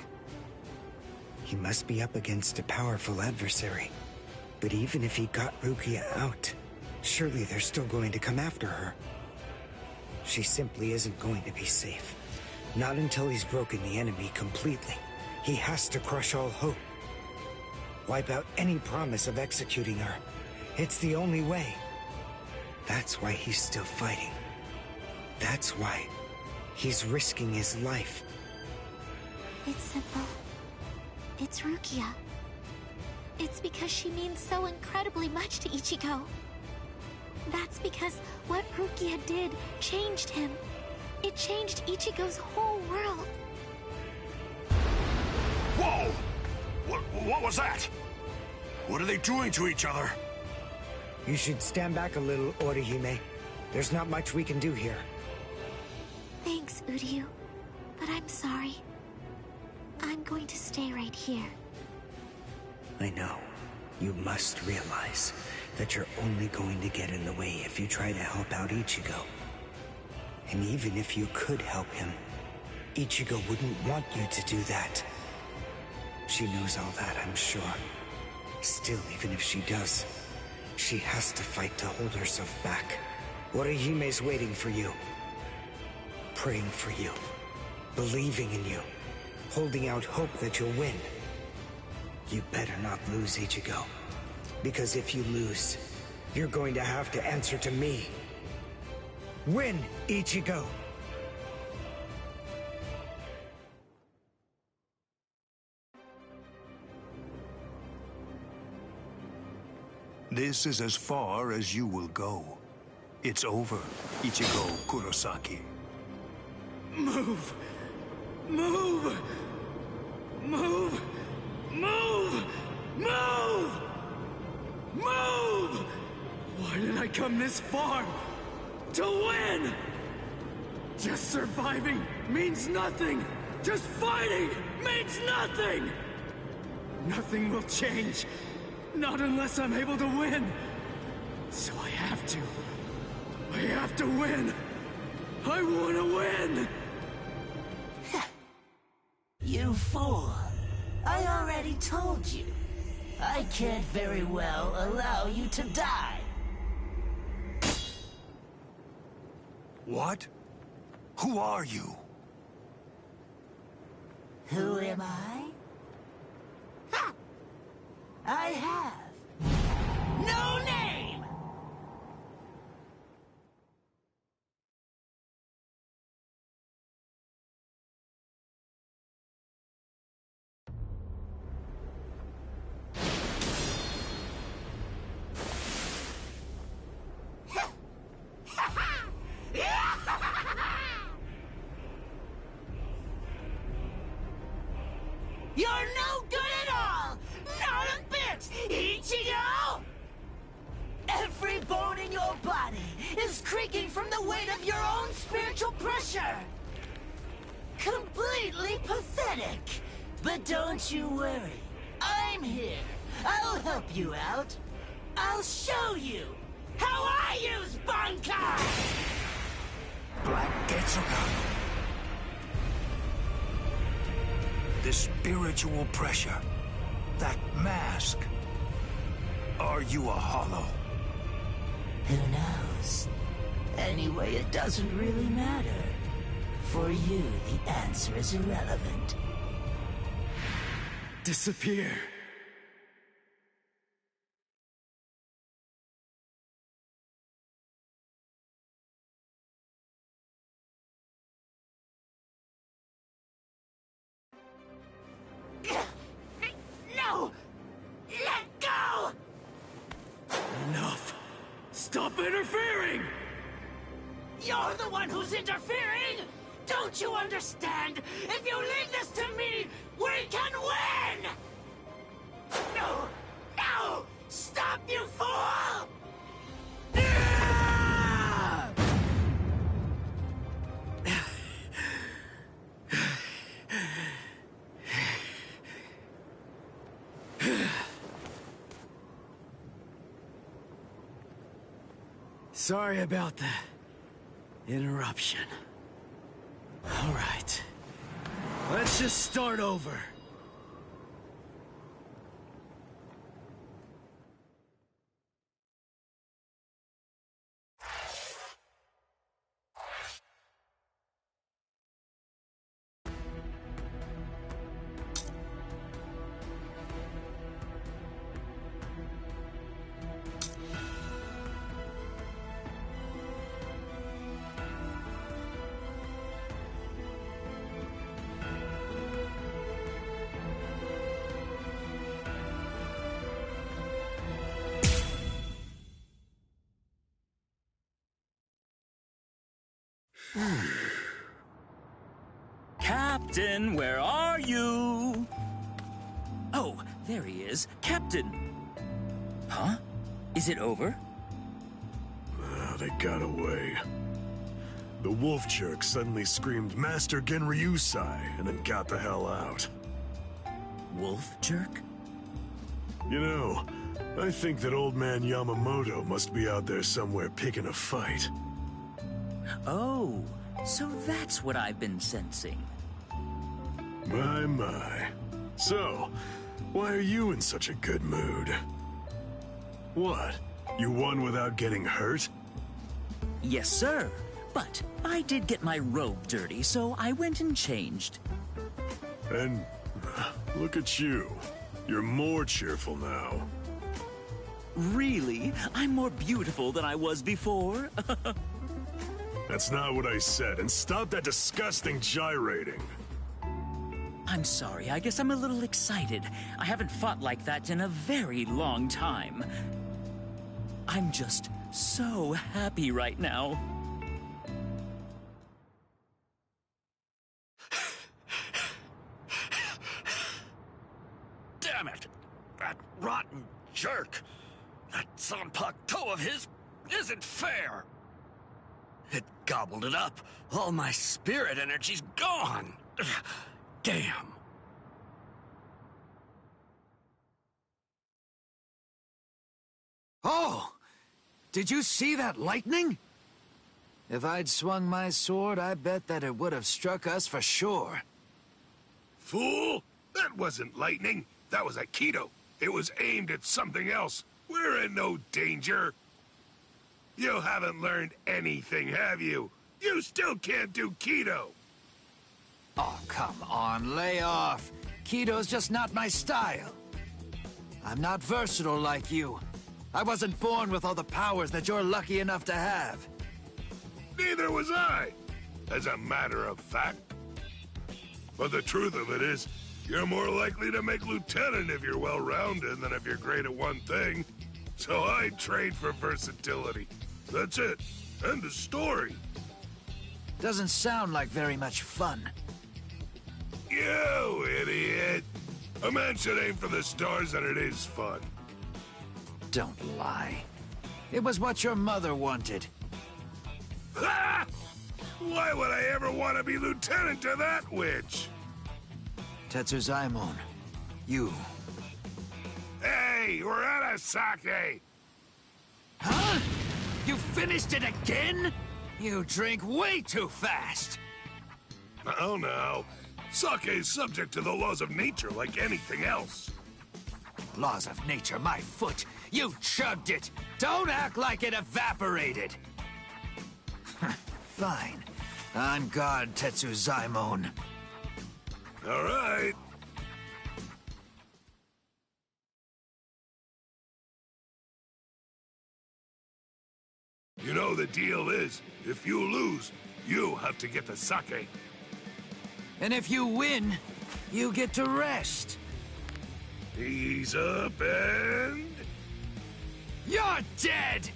He must be up against a powerful adversary. But even if he got Rukia out, surely they're still going to come after her. She simply isn't going to be safe. Not until he's broken the enemy completely. He has to crush all hope. Wipe out any promise of executing her. It's the only way. That's why he's still fighting. That's why he's risking his life. It's simple. It's Rukia. It's because she means so incredibly much to Ichigo. That's because what Rukia did changed him. It changed Ichigo's whole world. Whoa! What was that? What are they doing to each other? You should stand back a little, Orihime. There's not much we can do here. Thanks, Uryu. But I'm sorry. I'm going to stay right here. I know. You must realize that you're only going to get in the way if you try to help out Ichigo. And even if you could help him, Ichigo wouldn't want you to do that. She knows all that, I'm sure. Still, even if she does, she has to fight to hold herself back. Orihime's waiting for you. Praying for you. Believing in you. Holding out hope that you'll win. You better not lose, Ichigo. Because if you lose, you're going to have to answer to me. Win, Ichigo! This is as far as you will go. It's over, Ichigo Kurosaki. Move! Move! Move! Move! Move! Move! Why did I come this far? To win! Just surviving means nothing! Just fighting means nothing! Nothing will change. Not unless I'm able to win. So I have to. I have to win! I want to win! You fool! I already told you. I can't very well allow you to die. What? Who are you? Who am I? Ha! I have no name! You're no good at all! Not a bit, Ichigo! Every bone in your body is creaking from the weight of your own spiritual pressure! Completely pathetic! But don't you worry. I'm here. I'll help you out. I'll show you how I use Bankai! Black Getsuga. The spiritual pressure. That mask. Are you a hollow? Who knows? Anyway, it doesn't really matter. For you, the answer is irrelevant. Disappear. No! Let go! Enough! Stop interfering! You're the one who's interfering! Don't you understand? If you leave this to me, we can win! No! No! Stop, you fool! Sorry about the interruption. All right. Let's just start over. Captain, where are you? Oh, there he is. Captain! Huh? Is it over? They got away. The wolf jerk suddenly screamed Master Genryusai and then got the hell out. Wolf jerk? You know, I think that old man Yamamoto must be out there somewhere picking a fight. Oh, so that's what I've been sensing. My. So, why are you in such a good mood? What? You won without getting hurt? Yes, sir. But I did get my robe dirty, so I went and changed. And look at you. You're more cheerful now. Really? I'm more beautiful than I was before? That's not what I said, and stop that disgusting gyrating. I'm sorry, I guess I'm a little excited. I haven't fought like that in a very long time. I'm just so happy right now. Damn it! That rotten jerk! That Sanpak toe of his isn't fair! It gobbled it up. All my spirit energy's gone. Damn. Oh! Did you see that lightning? If I'd swung my sword, I bet that it would have struck us for sure. Fool! That wasn't lightning. That was Aikido. It was aimed at something else. We're in no danger. You haven't learned anything, have you? You still can't do Kido. Oh, come on, lay off. Kido's just not my style. I'm not versatile like you. I wasn't born with all the powers that you're lucky enough to have. Neither was I, as a matter of fact. But the truth of it is, you're more likely to make lieutenant if you're well-rounded than if you're great at one thing. So I trade for versatility. That's it. End of story. Doesn't sound like very much fun. You idiot! A man should aim for the stars and it is fun. Don't lie. It was what your mother wanted. Ha! Why would I ever want to be lieutenant to that witch? Tetsuzaimon, you. Hey, we're out of sake! Huh? You finished it again? You drink way too fast! Oh no. Sake is subject to the laws of nature like anything else. Laws of nature, my foot! You chugged it! Don't act like it evaporated! Fine. On guard, Tetsuzaimon. All right. You know the deal is, if you lose, you have to get the sake. And if you win, you get to rest. Ease up and... You're dead!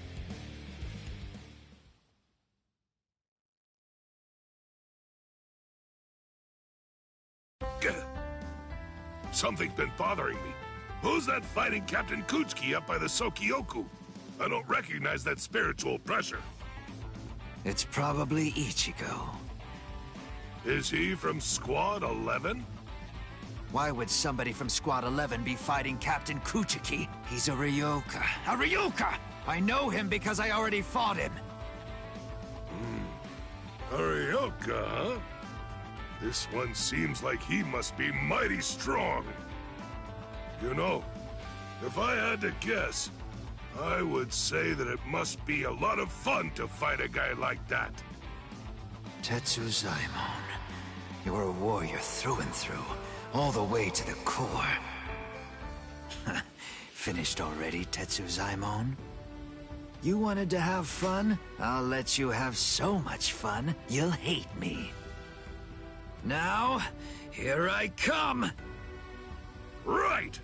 Something's been bothering me. Who's that fighting Captain Kuchiki up by the Sokyoku? I don't recognize that spiritual pressure. It's probably Ichigo. Is he from Squad 11? Why would somebody from Squad 11 be fighting Captain Kuchiki? He's a Ryoka. A Ryoka! I know him because I already fought him. A Ryoka, huh? This one seems like he must be mighty strong. You know, if I had to guess, I would say that it must be a lot of fun to fight a guy like that. Tetsuzaimon, you're a warrior through and through, all the way to the core. Finished already, Tetsuzaimon? You wanted to have fun? I'll let you have so much fun, you'll hate me. Now, here I come! Right!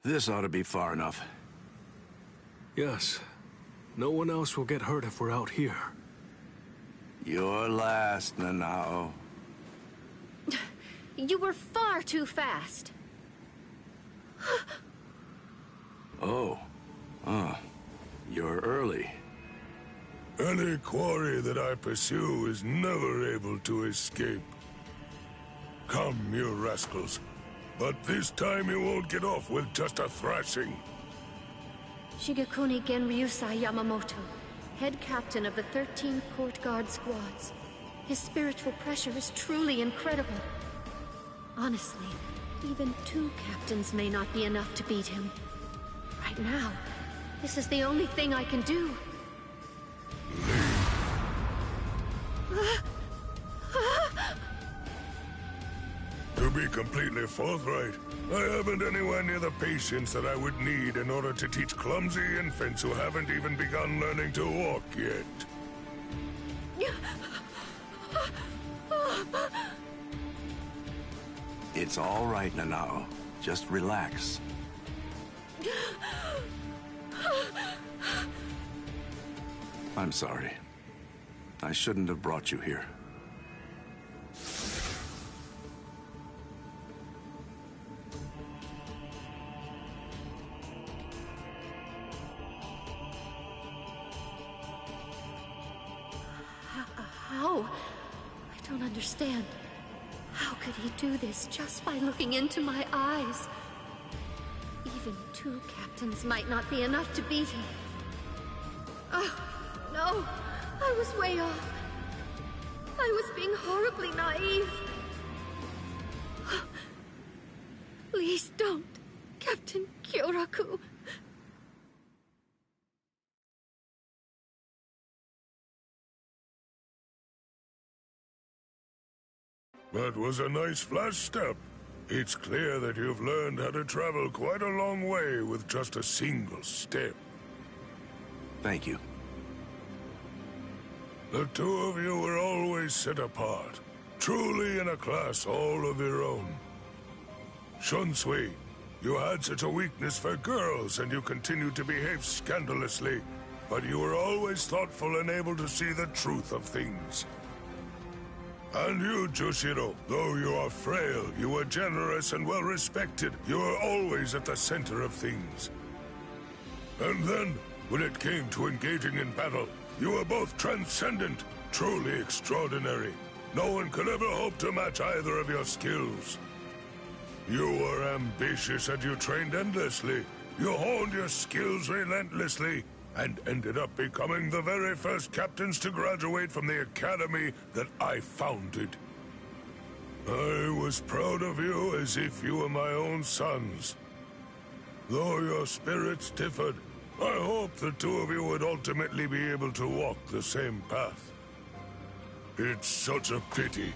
This ought to be far enough. Yes. No one else will get hurt if we're out here. You're last, Nanao. You were far too fast. Oh. You're early. Any quarry that I pursue is never able to escape. Come, you rascals. But this time you won't get off with just a thrashing. Shigekuni Genryusai Yamamoto, head captain of the 13 Court Guard squads. His spiritual pressure is truly incredible. Honestly, even 2 captains may not be enough to beat him. Right now, this is the only thing I can do. To be completely forthright, I haven't anywhere near the patience that I would need in order to teach clumsy infants who haven't even begun learning to walk yet. It's all right, Nanao. Just relax. I'm sorry. I shouldn't have brought you here. How? I don't understand. How could he do this just by looking into my eyes? Even 2 captains might not be enough to beat him. Oh, no. I was way off. I was being horribly naive. Please don't, Captain Kyoraku. That was a nice flash step. It's clear that you've learned how to travel quite a long way with just a single step. Thank you. The 2 of you were always set apart, truly in a class all of your own. Shunsui, you had such a weakness for girls and you continued to behave scandalously, but you were always thoughtful and able to see the truth of things. And you, Jushiro, though you are frail, you were generous and well-respected. You were always at the center of things. And then, when it came to engaging in battle, you were both transcendent, truly extraordinary. No one could ever hope to match either of your skills. You were ambitious and you trained endlessly, You honed your skills relentlessly and ended up becoming the very first captains to graduate from the academy that I founded. I was proud of you as if you were my own sons. Though your spirits differed, I hope the two of you would ultimately be able to walk the same path. It's such a pity.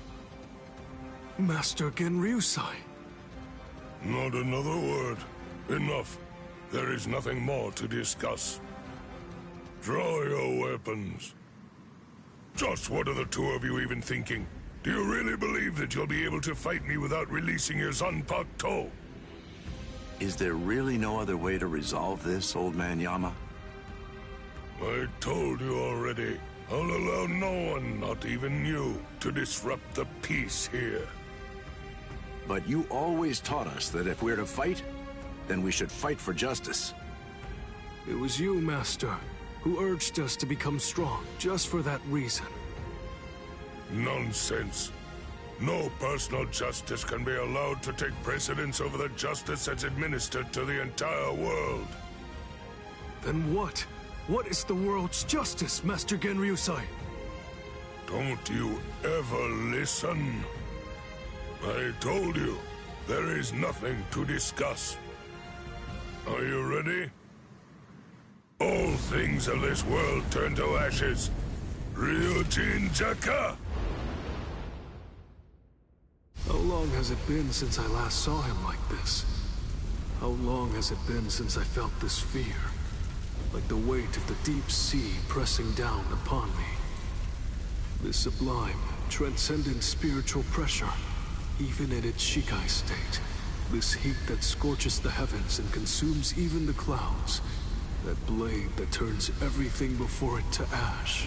Master Genryusai. Not another word. Enough. There is nothing more to discuss. Draw your weapons. Just what are the two of you even thinking? Do you really believe that you'll be able to fight me without releasing your Zanpakuto? Is there really no other way to resolve this, Old Man Yama? I told you already. I'll allow no one, not even you, to disrupt the peace here. But you always taught us that if we're to fight, then we should fight for justice. It was you, Master, who urged us to become strong, just for that reason. Nonsense. No personal justice can be allowed to take precedence over the justice that's administered to the entire world. Then what? What is the world's justice, Master Genryusai? Don't you ever listen? I told you, there is nothing to discuss. Are you ready? All things of this world turn to ashes. Ryujin Jaka! How long has it been since I last saw him like this? How long has it been since I felt this fear? Like the weight of the deep sea pressing down upon me. This sublime, transcendent spiritual pressure, even in its Shikai state. This heat that scorches the heavens and consumes even the clouds. That blade that turns everything before it to ash.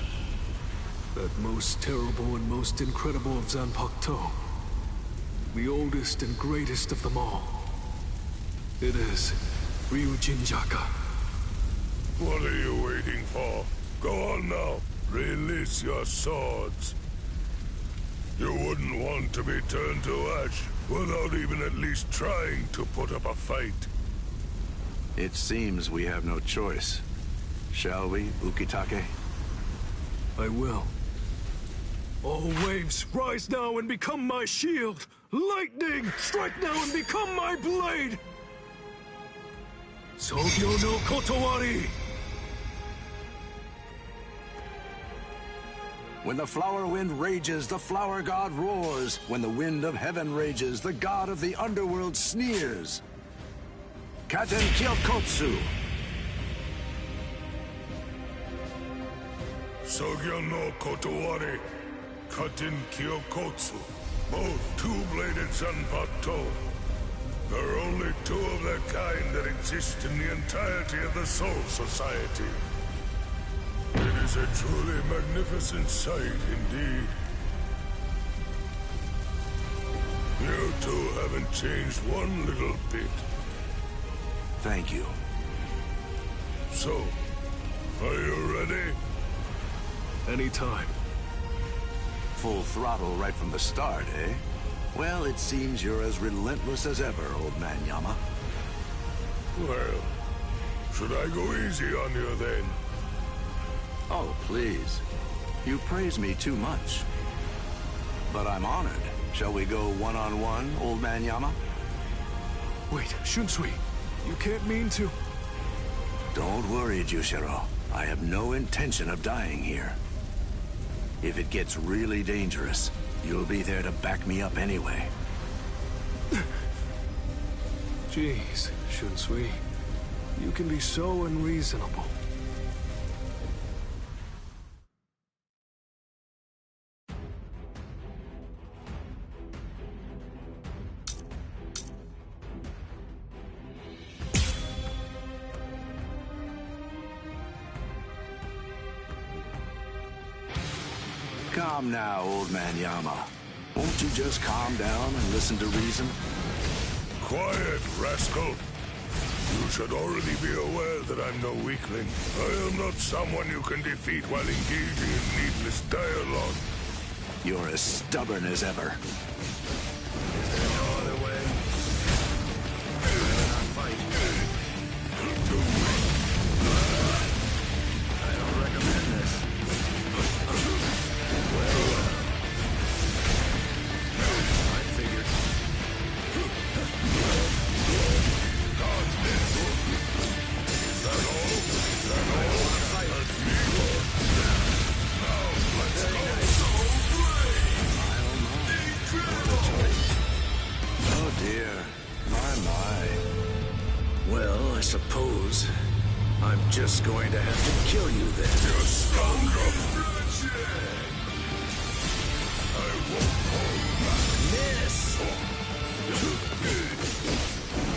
That most terrible and most incredible of Zanpakuto. The oldest and greatest of them all. It is Ryujin Jaka. What are you waiting for? Go on now. Release your swords. You wouldn't want to be turned to ash without even at least trying to put up a fight. It seems we have no choice. Shall we, Ukitake? I will. All waves, rise now and become my shield! Lightning, strike now and become my blade! Sogyo no Kotowari! When the flower wind rages, the flower god roars. When the wind of heaven rages, the god of the underworld sneers. Katen Kyokotsu. Sogyo no Kotowari, Katen Kyokotsu. Both two-bladed Zanpakuto. There are only two of their kind that exist in the entirety of the Soul Society. It is a truly magnificent sight indeed. You two haven't changed one little bit. Thank you. So, are you ready? Anytime. Full throttle right from the start, eh? Well, it seems you're as relentless as ever, Old Man Yama. Well, should I go easy on you then? Oh, please. You praise me too much. But I'm honored. Shall we go one-on-one, Old Man Yama? Wait, Shunsui, you can't mean to... Don't worry, Jushiro. I have no intention of dying here. If it gets really dangerous, you'll be there to back me up anyway. Jeez, Shunsui. You can be so unreasonable. Calm now, Old Man Yama. Won't you just calm down and listen to reason? Quiet, rascal. You should already be aware that I'm no weakling. I am not someone you can defeat while engaging in needless dialogue. You're as stubborn as ever. Is there no other way? Rather not fight. I suppose I'm just going to have to kill you then. You scoundrel! I won't hold back. Miss!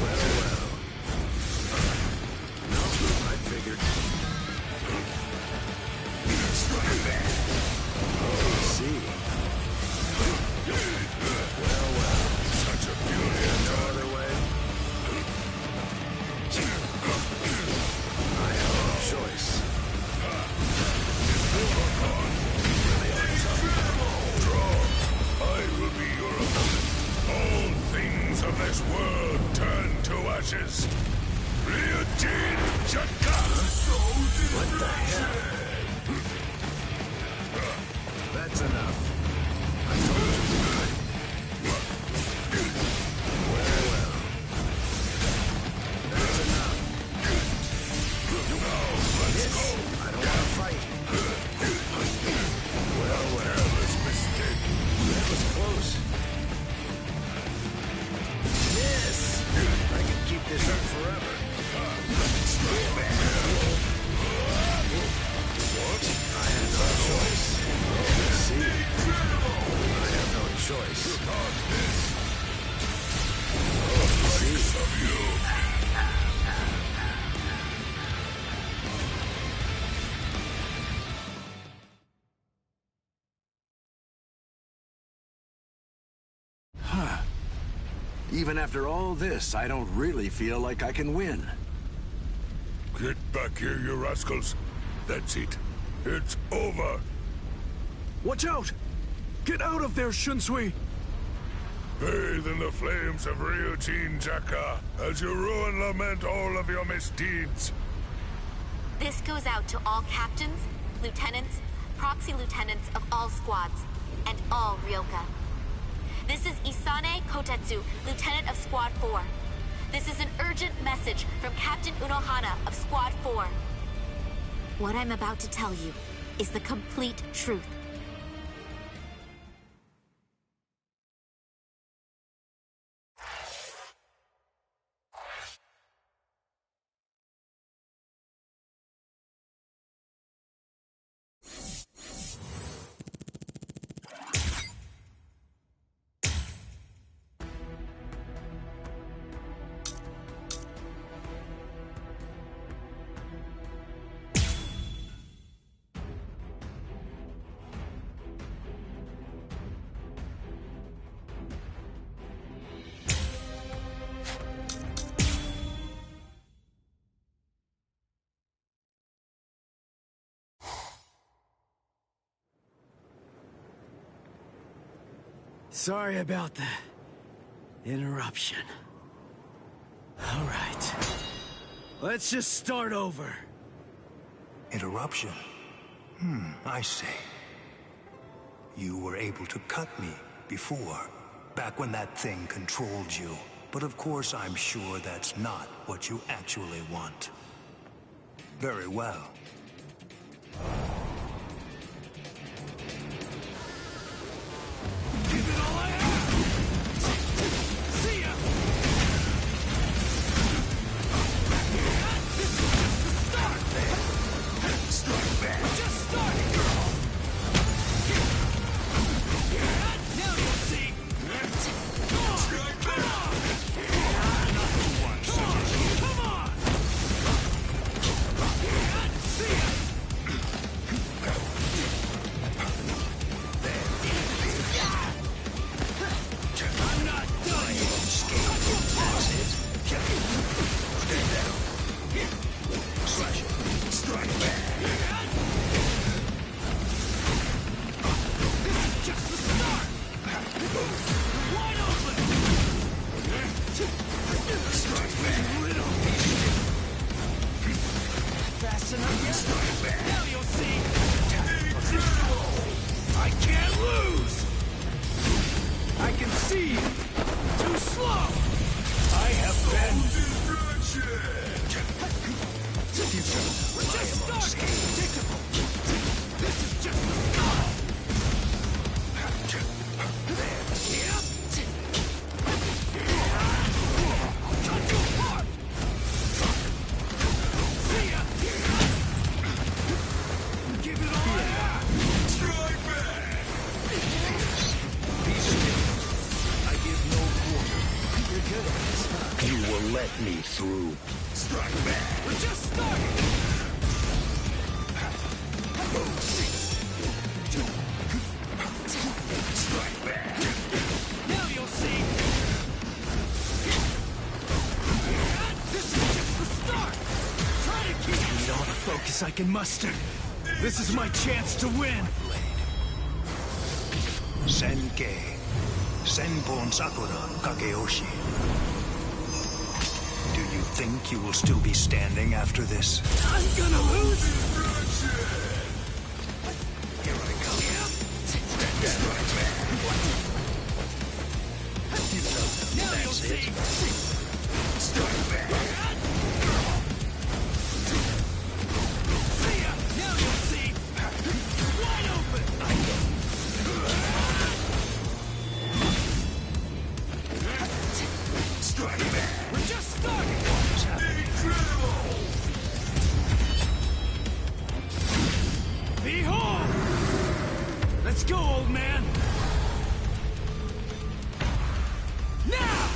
Well. No, I figured. Oh, see. Well. Such a beauty. No other way. I have no choice. I will be your opponent. All things of this world turn to ashes. Ryujin Jaka! What the hell? That's enough. I told you. Well. That's enough. Now, let's go! I don't want to fight. Well. Careless mistake. That was close. Yes! I can keep this up forever. What? I have no choice. Let's see. I have no choice. See. Of you. Even after all this, I don't really feel like I can win. Get back here, you rascals. That's it. It's over. Watch out! Get out of there, Shunsui! Bathe in the flames of Ryujin Jaka as you rue and lament all of your misdeeds. This goes out to all captains, lieutenants, proxy lieutenants of all squads, and all Ryoka. This is Isane Kotetsu, Lieutenant of Squad 4. This is an urgent message from Captain Unohana of Squad 4. What I'm about to tell you is the complete truth. Sorry about the interruption. All right. Let's just start over. Interruption? I see. You were able to cut me before, back when that thing controlled you. But of course I'm sure that's not what you actually want. Very well. Give it all I have! See ya! This is just the start! Strike back! We're just starting, girl! Now you'll see! Strike back! Another one, come on! See ya! I'm not done yet! Stay down! Slash it! Strike back! This is just the start! Wide open! Strike back! Fast enough yet? Strike back! Now you'll see! Incredible! I can't lose! I can see you! Too slow! I have been... We're just starting! This is just the start! Cut you apart! Strike back! We're just starting! Strike back! Now you'll see! This is just the start! Try to keep... I need all the focus I can muster. This is my chance to win! Senkei. Senpon Sakura Kageyoshi. Do you think you will still be standing after this? I'm gonna lose! Here I come. Now you'll see! Strike back! See ya! Now you'll see! Wide open! Strike back! We're just starting! Incredible! Behold! Let's go, old man! Now!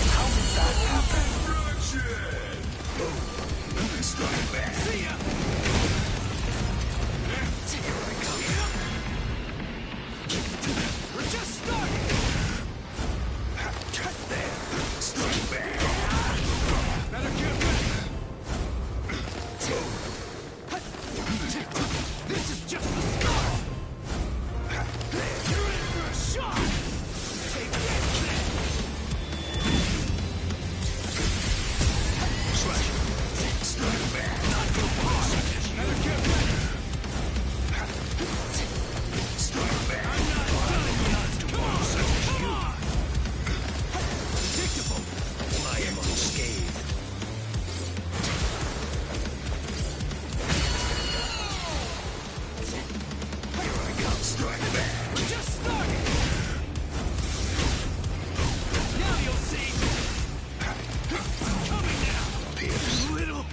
How did that happen? Strike back! See ya! Here I come. We're just starting! There! Strike back! Better get ready! This is just the start! You're in for a shock! Take that! Strike back! Not too hard! Better get ready! Strike back! I'm not done yet! Come on! Predictable! I am unscathed. Here I go. Strike back! We're just starting! Now you'll see! I'm coming now! Pierce. Little!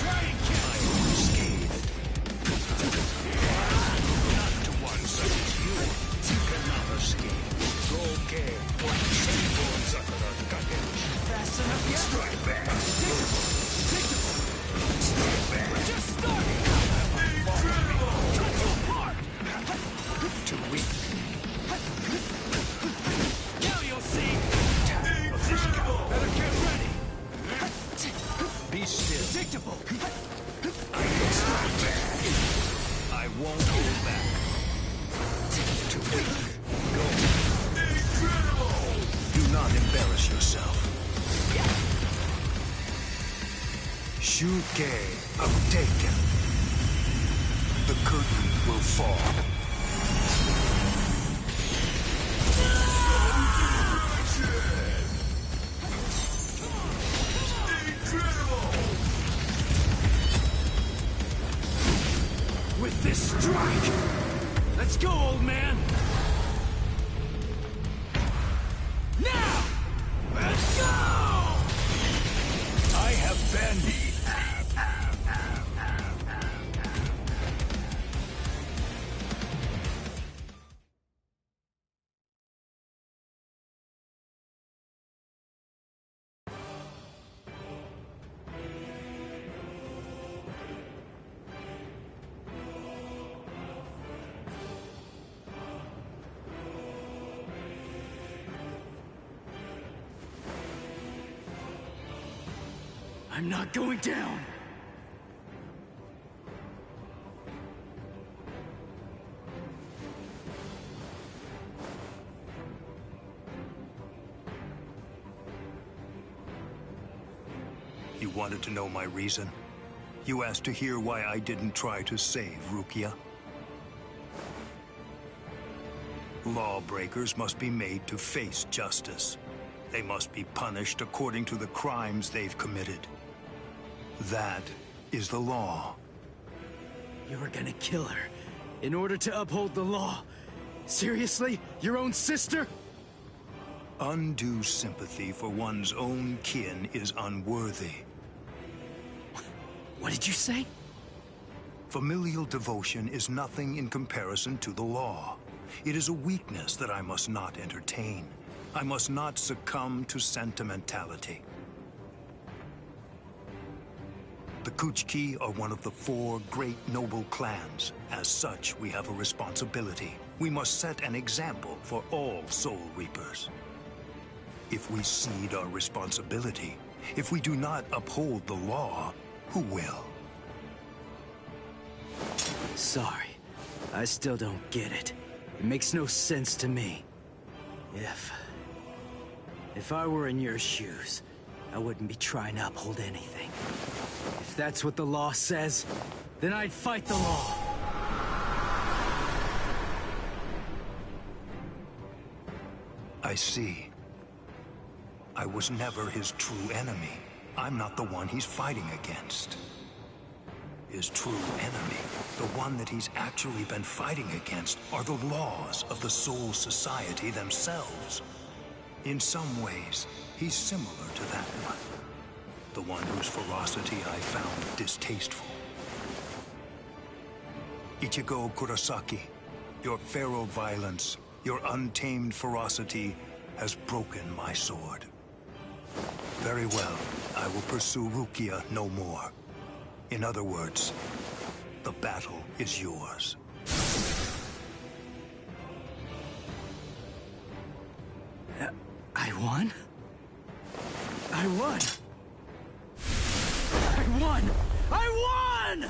Try and kill I am unscathed. Not to one such as you. You cannot escape. Okay. Senpon Sakura Kageyoshi. fast enough yet? Strike back! Predictable! Strike back! We're just starting! Incredible! Cut you apart! Too weak. Now you'll see! Incredible! Better get ready! Be still. Predictable! I will strike back. I won't hold back. Too weak. Go. Incredible! Do not embarrass yourself. Shuke uptaken. The curtain will fall. With this strike! Let's go, old man! Now! Let's go! I have been... I'm not going down! You wanted to know my reason? You asked to hear why I didn't try to save Rukia? Lawbreakers must be made to face justice. They must be punished according to the crimes they've committed. That is the law. You were gonna kill her in order to uphold the law. Seriously? Your own sister? Undue sympathy for one's own kin is unworthy. What did you say? Familial devotion is nothing in comparison to the law. It is a weakness that I must not entertain. I must not succumb to sentimentality. The Kuchiki are one of the 4 great noble clans. As such, we have a responsibility. We must set an example for all Soul Reapers. If we cede our responsibility, if we do not uphold the law, who will? Sorry. I still don't get it. It makes no sense to me. If I were in your shoes, I wouldn't be trying to uphold anything. If that's what the law says, then I'd fight the law. I see. I was never his true enemy. I'm not the one he's fighting against. His true enemy, the one that he's actually been fighting against, are the laws of the Soul Society themselves. In some ways, he's similar to that one. The one whose ferocity I found distasteful. Ichigo Kurosaki, your feral violence, your untamed ferocity has broken my sword. Very well, I will pursue Rukia no more. In other words, the battle is yours. I won? I won! I won! I won!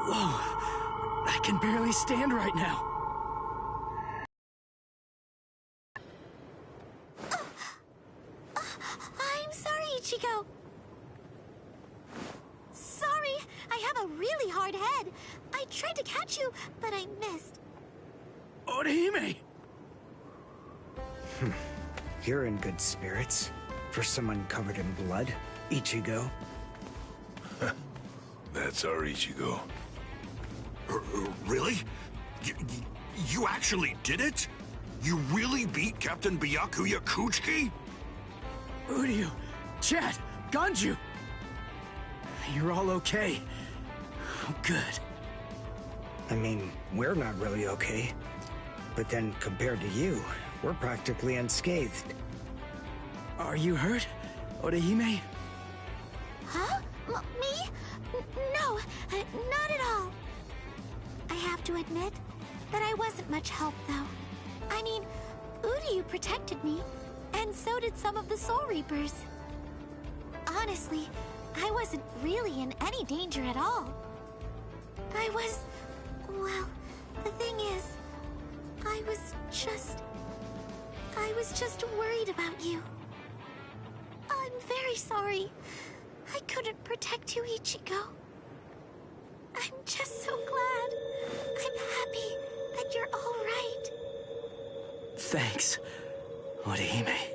Whoa. I can barely stand right now. I'm sorry, Ichigo. Sorry, I have a really hard head. I tried to catch you, but I missed. Orihime! You're in good spirits. For someone covered in blood, Ichigo. That's our Ichigo. Really? You actually did it? You really beat Captain Byakuya Kuchiki? Uryu, Chad, Ganju! You're all okay. Oh, good. I mean, we're not really okay. But then, compared to you, we're practically unscathed. Are you hurt, Orihime? Huh? Me? No, not at all. I have to admit that I wasn't much help, though. I mean, Uryu protected me, and so did some of the Soul Reapers. Honestly, I wasn't really in any danger at all. Well, the thing is, I was just worried about you. I'm very sorry. I couldn't protect you, Ichigo. I'm just so glad. I'm happy that you're all right. Thanks, Orihime.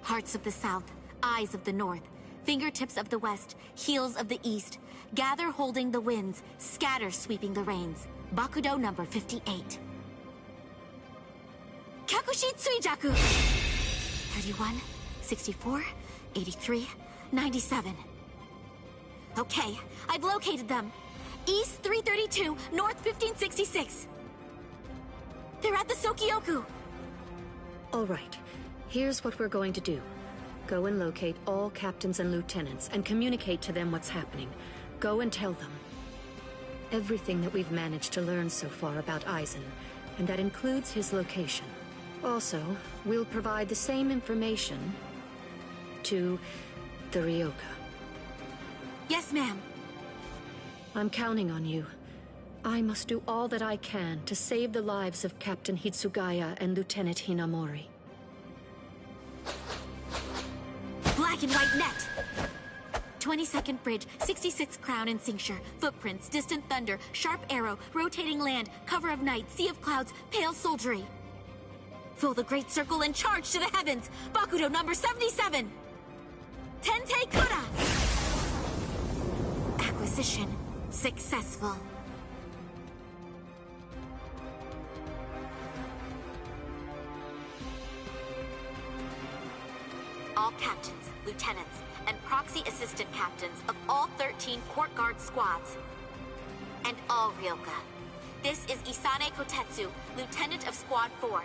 Hearts of the South, eyes of the North, fingertips of the West, heels of the East, gather holding the winds, scatter sweeping the rains. Bakudo number 58. Kyakushi Tsuijaku! 31, 64, 83, 97. Okay, I've located them. East 332, North 1566. They're at the Sokioku. All right. Here's what we're going to do. Go and locate all captains and lieutenants and communicate to them what's happening. Go and tell them everything that we've managed to learn so far about Aizen, and that includes his location. Also, we'll provide the same information to the Ryoka. Yes, ma'am. I'm counting on you. I must do all that I can to save the lives of Captain Hitsugaya and Lieutenant Hinamori. Black and white net. 22nd bridge, 66th crown and cincture, footprints, distant thunder, sharp arrow, rotating land, cover of night, sea of clouds, pale soldiery. Fill the great circle and charge to the heavens! Bakudo number 77! Tente Kura! Acquisition successful. All captains, lieutenants, and proxy assistant captains of all 13 court guard squads. And all Ryoka. This is Isane Kotetsu, lieutenant of Squad 4.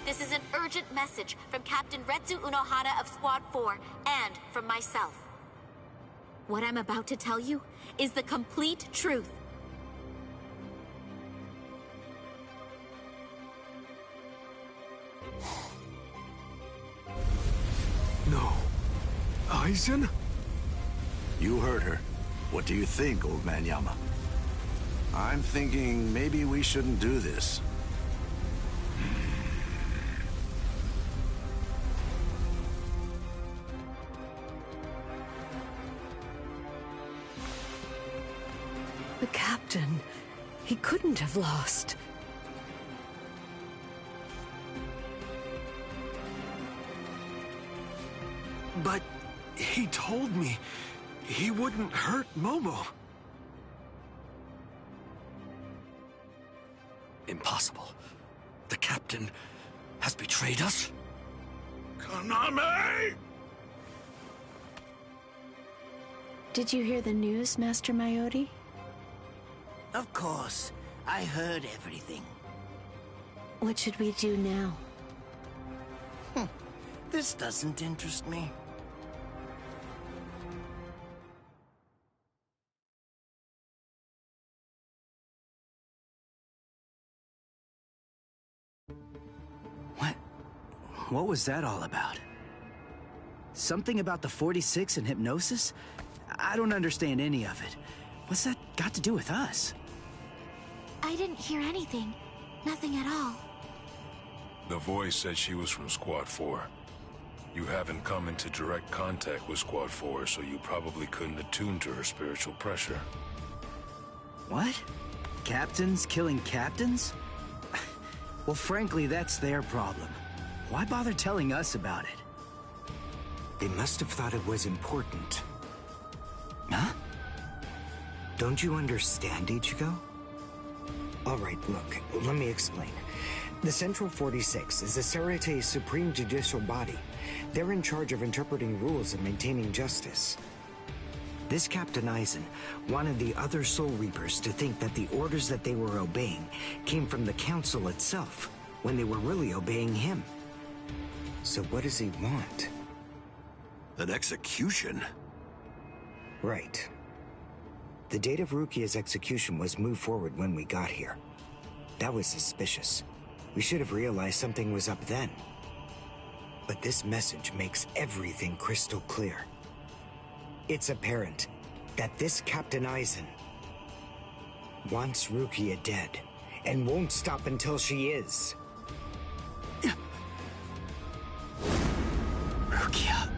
This is an urgent message from Captain Retsu Unohana of Squad 4 and from myself. What I'm about to tell you is the complete truth. No. Aizen? You heard her. What do you think, old man Yama? I'm thinking maybe we shouldn't do this. The captain, he couldn't have lost. But he told me he wouldn't hurt Momo. Impossible. The captain has betrayed us? Konami! Did you hear the news, Master Mayori? Of course. I heard everything. What should we do now? This doesn't interest me. What was that all about? Something about the 46 and hypnosis? I don't understand any of it. What's that got to do with us? I didn't hear anything. Nothing at all. The voice said she was from Squad 4. You haven't come into direct contact with Squad 4, so you probably couldn't attune to her spiritual pressure. What? Captains killing captains? Well, frankly, that's their problem. Why bother telling us about it? They must have thought it was important. Huh? Don't you understand, Ichigo? All right, look, let me explain. The Central 46 is the Serete's supreme judicial body. They're in charge of interpreting rules and maintaining justice. This Captain Aizen wanted the other Soul Reapers to think that the orders that they were obeying came from the Council itself, when they were really obeying him. So what does he want? An execution? Right. The date of Rukia's execution was moved forward when we got here. That was suspicious. We should have realized something was up then. But this message makes everything crystal clear. It's apparent that this Captain Aizen wants Rukia dead, and won't stop until she is. Rukia.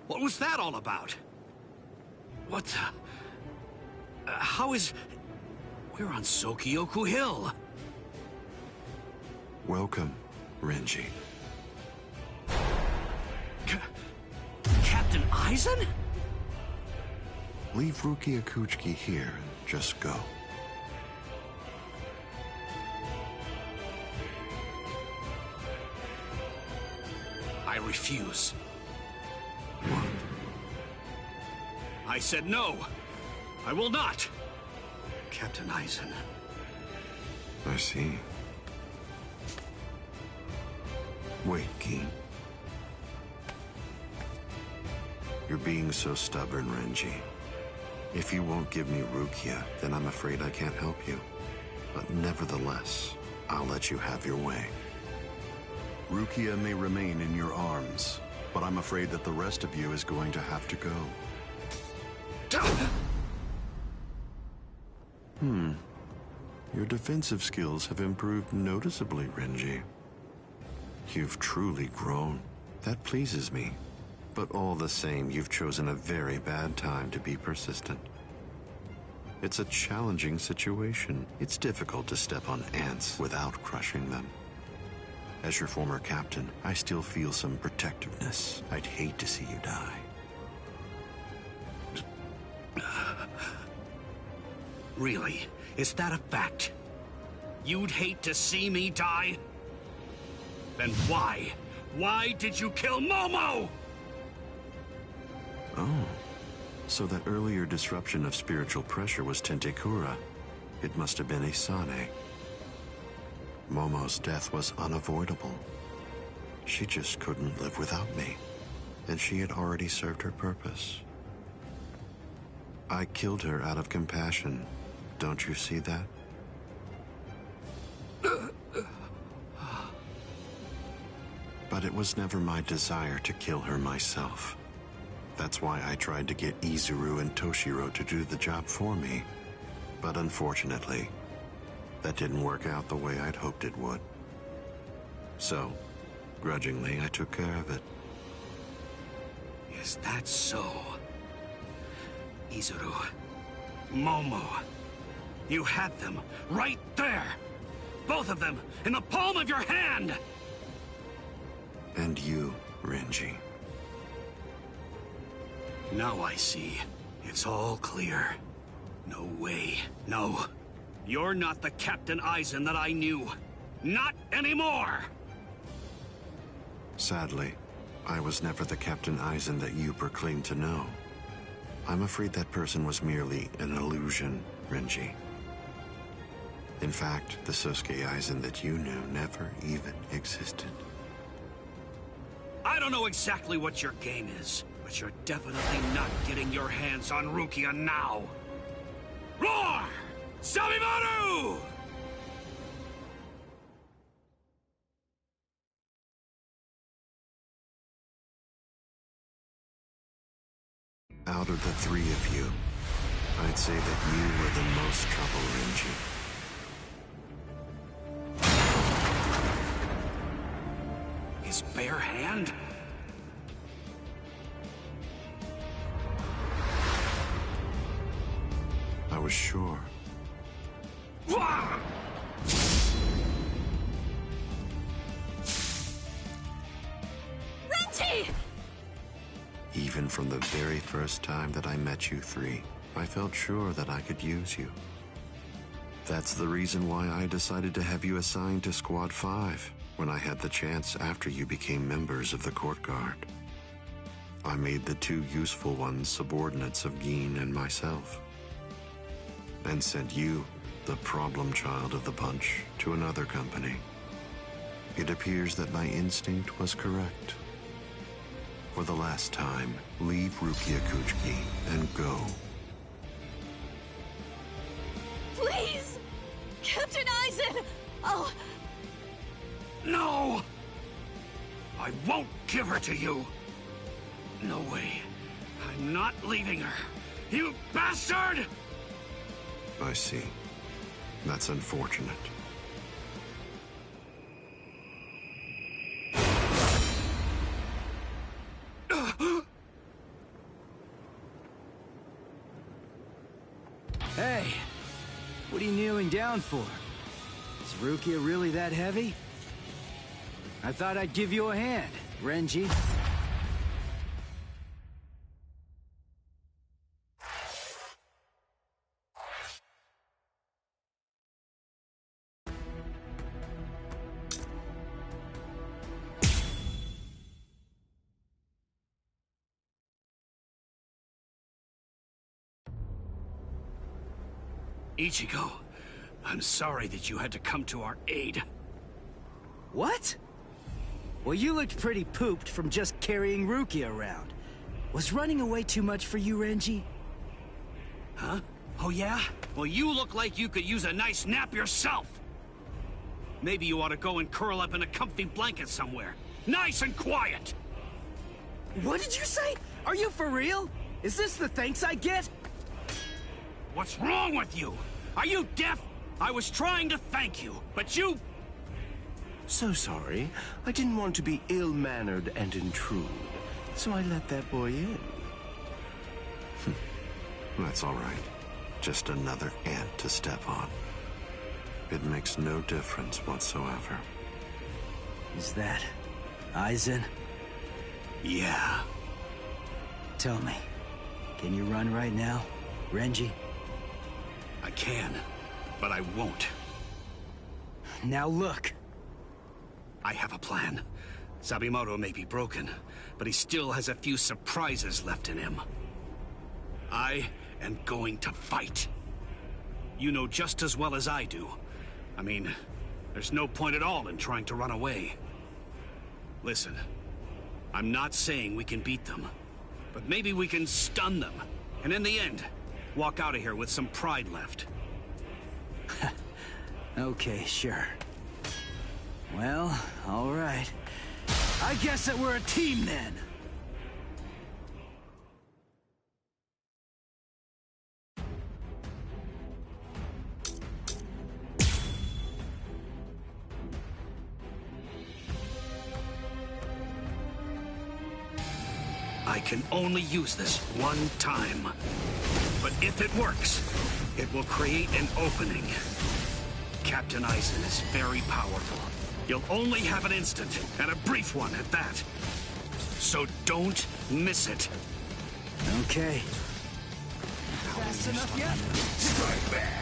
What was that all about? What the... how is... We're on Sokyoku Hill. Welcome, Renji. Captain Aizen? Leave Rukia Kuchiki here and just go. I refuse. I said no. I will not. Captain Aizen. I see. Wait, Keen. You're being so stubborn, Renji. If you won't give me Rukia, then I'm afraid I can't help you. But nevertheless, I'll let you have your way. Rukia may remain in your arms, but I'm afraid that the rest of you is going to have to go. Your defensive skills have improved noticeably, Renji. You've truly grown. That pleases me. But all the same, you've chosen a very bad time to be persistent. It's a challenging situation. It's difficult to step on ants without crushing them. As your former captain, I still feel some protectiveness. I'd hate to see you die. Really? Is that a fact? You'd hate to see me die? Then why? Why did you kill Momo? Oh, so that earlier disruption of spiritual pressure was Tentekura. It must have been Isane. Momo's death was unavoidable. She just couldn't live without me, and she had already served her purpose. I killed her out of compassion. Don't you see that? But it was never my desire to kill her myself. That's why I tried to get Izuru and Toshiro to do the job for me. But unfortunately, that didn't work out the way I'd hoped it would. So, grudgingly, I took care of it. Is that so? Izuru, Momo, you had them right there! Both of them in the palm of your hand! And you, Renji. Now I see. It's all clear. No way. No. You're not the Captain Aizen that I knew. Not anymore! Sadly, I was never the Captain Aizen that you proclaimed to know. I'm afraid that person was merely an illusion, Renji. In fact, the Sosuke Aizen that you knew never even existed. I don't know exactly what your game is, but you're definitely not getting your hands on Rukia now. Roar! Sabimaru! Out of the three of you, I'd say that you were the most trouble, Renji. His bare hand? I was sure. Renji! Even from the very first time that I met you three, I felt sure that I could use you. That's the reason why I decided to have you assigned to Squad 5 when I had the chance after you became members of the Court Guard. I made the two useful ones subordinates of Gin and myself, and sent you, the problem child of the bunch, to another company. It appears that my instinct was correct. For the last time, leave Rukia Kuchiki and go. Please! Captain Aizen! Oh... No! I won't give her to you! No way. I'm not leaving her. You bastard! I see. That's unfortunate. Hey, what are you kneeling down for? Is Rukia really that heavy? I thought I'd give you a hand, Renji. Ichigo, I'm sorry that you had to come to our aid. What? Well, you looked pretty pooped from just carrying Rukia around. Was running away too much for you, Renji? Huh? Oh yeah? Well, you look like you could use a nice nap yourself! Maybe you ought to go and curl up in a comfy blanket somewhere. Nice and quiet! What did you say? Are you for real? Is this the thanks I get? What's wrong with you? Are you deaf? I was trying to thank you, but you... So sorry. I didn't want to be ill-mannered and intrude, so I let that boy in. That's all right. Just another ant to step on. It makes no difference whatsoever. Is that Aizen? Yeah. Tell me, can you run right now, Renji? I can, but I won't. Now look. I have a plan. Sabimoto may be broken, but he still has a few surprises left in him. I am going to fight. You know just as well as I do. I mean, there's no point at all in trying to run away. Listen, I'm not saying we can beat them, but maybe we can stun them, and in the end, walk out of here with some pride left. Okay, sure. Well, all right. I guess that we're a team then. I can only use this one time. But if it works, it will create an opening. Captain Aizen is very powerful. You'll only have an instant, and a brief one at that. So don't miss it. Okay. Fast enough yet? Strike back!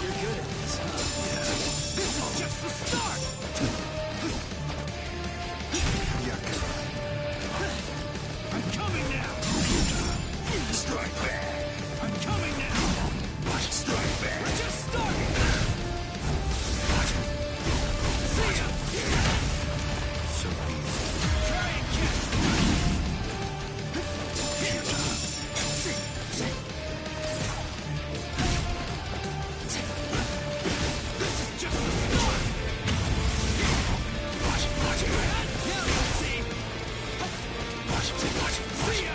You're good at this, huh? This is just the start! I'm coming now! Strike back! I'm coming now! Strike back! We're just starting! See ya! So Try and catch This is just the start! Now you'll see! See ya!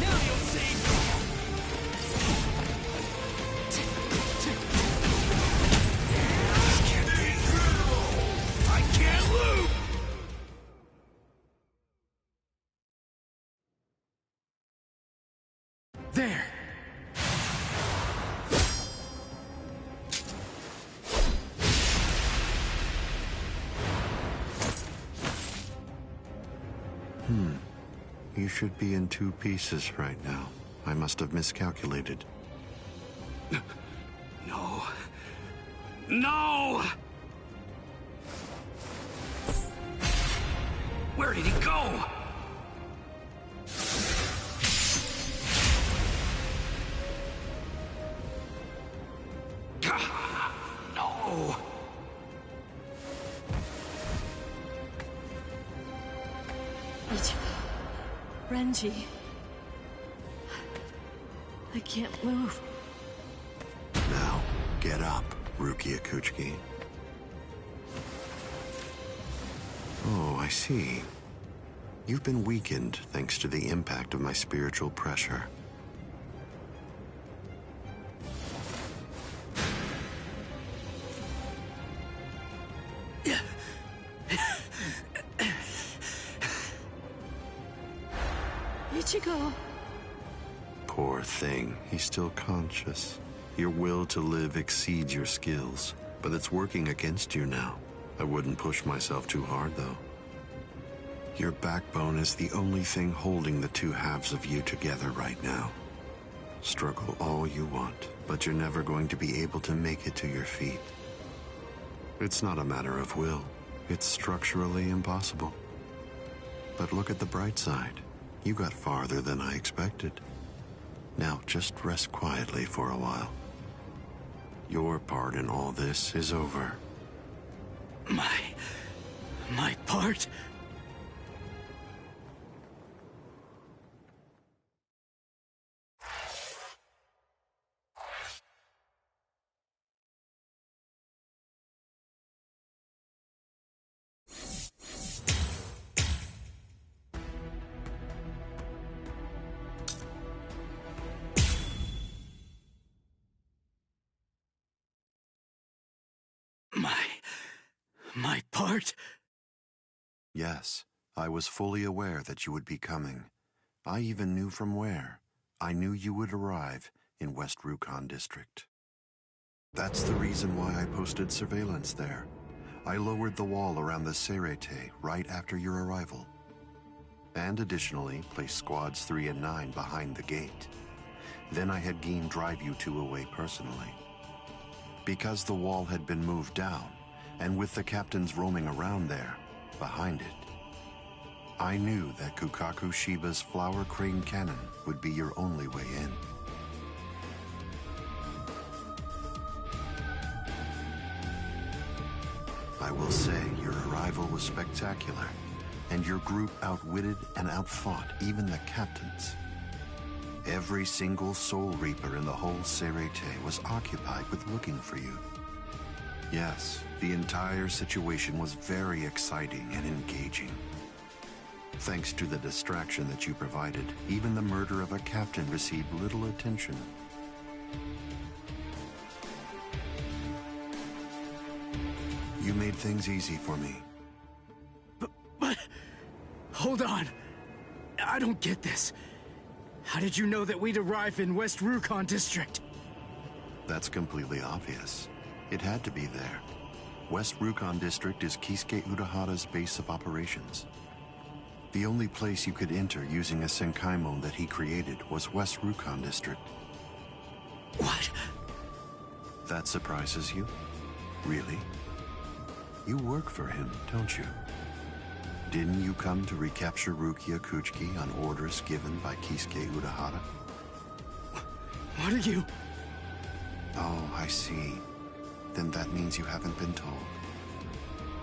Now you'll see! I can't lose! There! You should be in two pieces right now. I must have miscalculated. No. No! Where did he go? No! Ichigo. Renji. I can't move. Now, get up, Rukia Kuchiki. Oh, I see. You've been weakened thanks to the impact of my spiritual pressure. Ichigo. Poor thing, he's still conscious. Your will to live exceeds your skills, but it's working against you now. I wouldn't push myself too hard, though. Your backbone is the only thing holding the two halves of you together right now. Struggle all you want, but you're never going to be able to make it to your feet. It's not a matter of will. It's structurally impossible. But look at the bright side. You got farther than I expected. Now, just rest quietly for a while. Your part in all this is over. My part? part? Yes, I was fully aware that you would be coming. I even knew from where. I knew you would arrive in West Rukon District. That's the reason why I posted surveillance there. I lowered the wall around the Serete right after your arrival. And additionally, placed squads 3 and 9 behind the gate. Then I had Geen drive you two away personally. Because the wall had been moved down, and with the captains roaming around there, behind it, I knew that Kukaku Shiba's Flower Crane Cannon would be your only way in. I will say your arrival was spectacular, and your group outwitted and outfought even the captains. Every single Soul Reaper in the whole Serete was occupied with looking for you. Yes, the entire situation was very exciting and engaging. Thanks to the distraction that you provided, even the murder of a captain received little attention. You made things easy for me. But... hold on. I don't get this. How did you know that we'd arrive in West Rukon District? That's completely obvious. It had to be there. West Rukon District is Kisuke Urahara's base of operations. The only place you could enter using a Senkaimon that he created was West Rukon District. What? That surprises you? Really? You work for him, don't you? Didn't you come to recapture Rukia Kuchiki on orders given by Kisuke Urahara? What are you... Oh, I see. Then that means you haven't been told.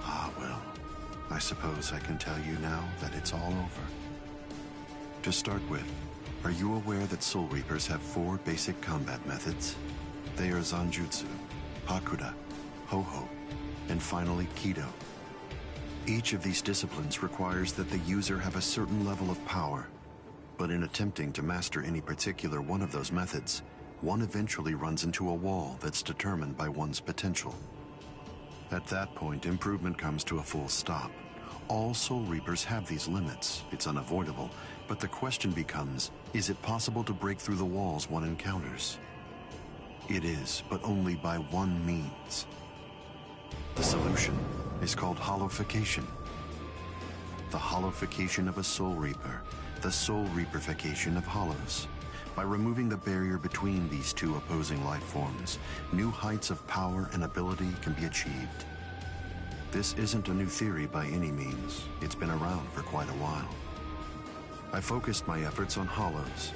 Ah, well. I suppose I can tell you now that it's all over. To start with, are you aware that Soul Reapers have 4 basic combat methods? They are Zanjutsu, Hakuda, Ho-Ho, and finally Kido. Each of these disciplines requires that the user have a certain level of power, but in attempting to master any particular one of those methods, one eventually runs into a wall that's determined by one's potential. At that point, improvement comes to a full stop. All Soul Reapers have these limits. It's unavoidable, but the question becomes, is it possible to break through the walls one encounters? It is, but only by one means. The solution is called hollowification. The hollowification of a Soul Reaper, the Soul Reaperification of hollows. By removing the barrier between these two opposing life forms, new heights of power and ability can be achieved. This isn't a new theory by any means. It's been around for quite a while. I focused my efforts on hollows,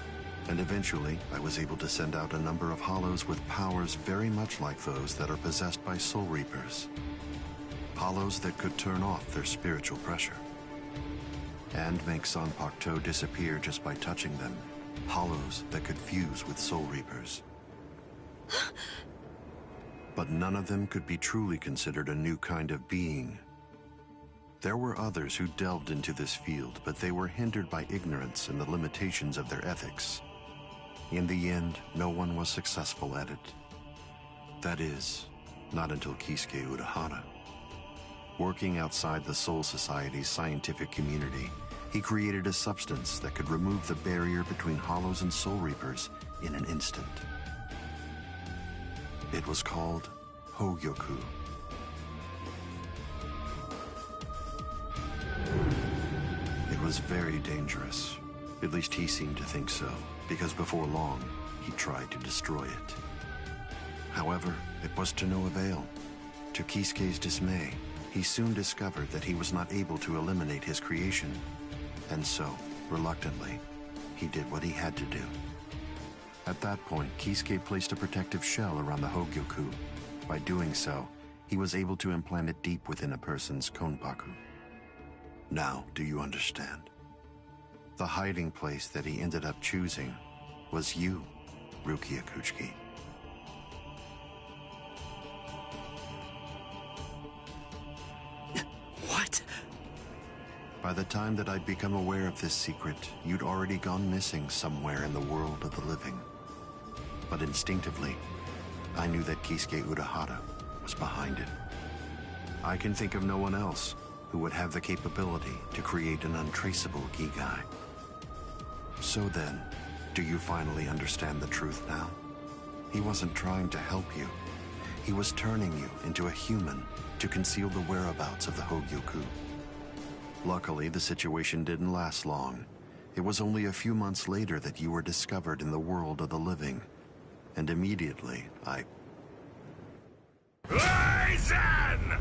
and eventually I was able to send out a number of hollows with powers very much like those that are possessed by Soul Reapers. Hollows that could turn off their spiritual pressure, and make Zanpakuto disappear just by touching them. Hollows that could fuse with Soul Reapers. But none of them could be truly considered a new kind of being. There were others who delved into this field, but they were hindered by ignorance and the limitations of their ethics. In the end, no one was successful at it. That is, not until Kisuke Urahara. Working outside the Soul Society's scientific community, he created a substance that could remove the barrier between hollows and Soul Reapers in an instant. It was called Hogyoku. It was very dangerous. At least he seemed to think so, because before long, he tried to destroy it. However, it was to no avail. To Kisuke's dismay, he soon discovered that he was not able to eliminate his creation. And so, reluctantly, he did what he had to do. At that point, Kisuke placed a protective shell around the Hogyoku. By doing so, he was able to implant it deep within a person's konpaku. Now, do you understand? The hiding place that he ended up choosing was you, Rukia Kuchiki. What? By the time that I'd become aware of this secret, you'd already gone missing somewhere in the world of the living. But instinctively, I knew that Kisuke Urahara was behind it. I can think of no one else who would have the capability to create an untraceable Gigai. So then, do you finally understand the truth now? He wasn't trying to help you. He was turning you into a human to conceal the whereabouts of the Hogyoku. Luckily, the situation didn't last long. It was only a few months later that you were discovered in the world of the living. And immediately, Aizen!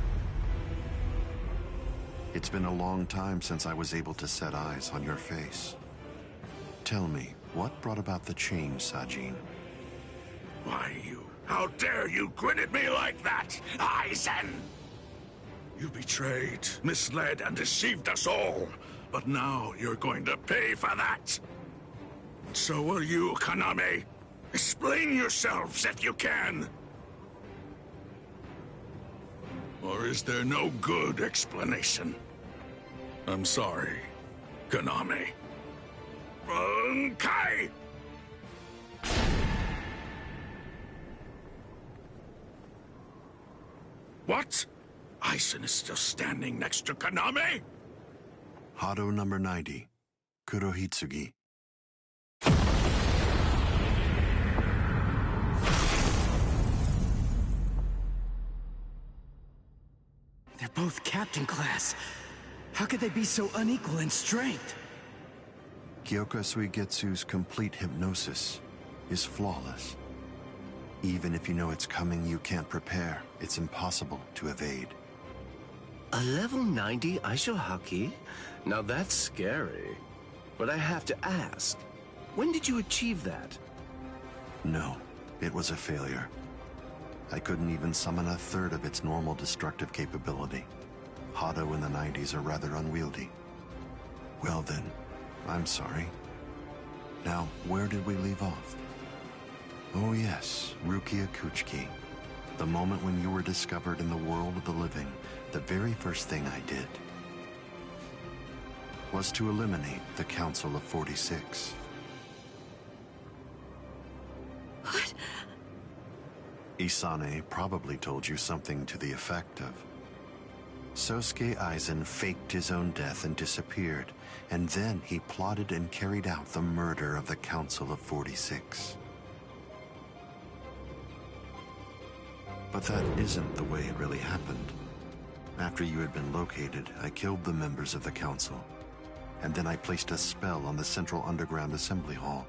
It's been a long time since I was able to set eyes on your face. Tell me, what brought about the change, Sajin? Why, how dare you grin at me like that, Aizen? You betrayed, misled, and deceived us all. But now you're going to pay for that. So will you, Kaname. Explain yourselves if you can. Or is there no good explanation? I'm sorry, Kaname. Bunkai! What? Aizen is still standing next to Kaname? Hado number 90, Kurohitsugi. They're both captain class. How could they be so unequal in strength? Kyoka Suigetsu's complete hypnosis is flawless. Even if you know it's coming, you can't prepare. It's impossible to evade. A level 90 Aisho Haki? Now that's scary. But I have to ask, when did you achieve that? No, it was a failure. I couldn't even summon a third of its normal destructive capability. Hado in the 90s are rather unwieldy. Well then, I'm sorry. Now, where did we leave off? Oh yes, Rukia Kuchiki. The moment when you were discovered in the world of the living, the very first thing I did was to eliminate the Council of 46. What? Isane probably told you something to the effect of, Sosuke Aizen faked his own death and disappeared, and then he plotted and carried out the murder of the Council of 46. But that isn't the way it really happened. After you had been located, I killed the members of the Council, and then I placed a spell on the Central Underground Assembly Hall.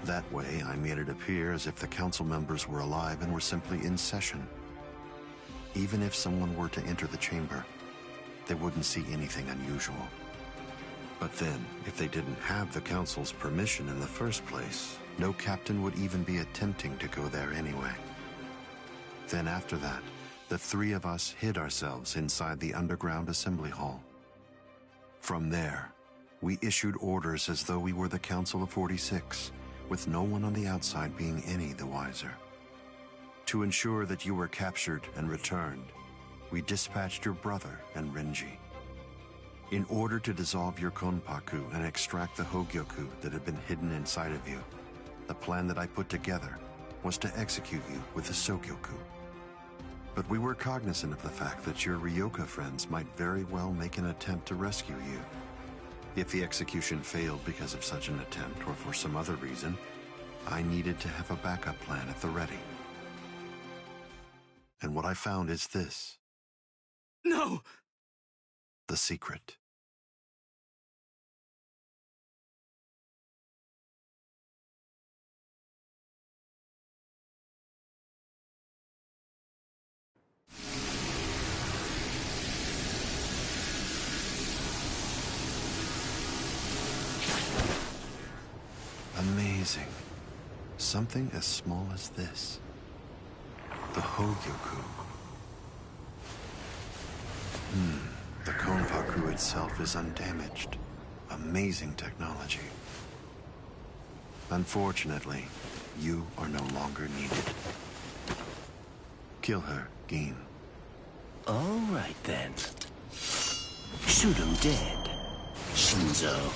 That way, I made it appear as if the Council members were alive and were simply in session. Even if someone were to enter the chamber, they wouldn't see anything unusual. But then, if they didn't have the Council's permission in the first place, no captain would even be attempting to go there anyway. Then after that, the three of us hid ourselves inside the underground assembly hall. From there, we issued orders as though we were the Council of 46, with no one on the outside being any the wiser. To ensure that you were captured and returned, we dispatched your brother and Renji. In order to dissolve your Konpaku and extract the Hogyoku that had been hidden inside of you, the plan that I put together was to execute you with the Sogyoku. But we were cognizant of the fact that your Ryoka friends might very well make an attempt to rescue you. If the execution failed because of such an attempt or for some other reason, I needed to have a backup plan at the ready. And what I found is this. No! The secret. Amazing. Something as small as this. The Hogyoku. The Konpaku itself is undamaged. Amazing technology. Unfortunately, you are no longer needed. Kill her, Gin. All right then. Shoot him dead, Shinzo.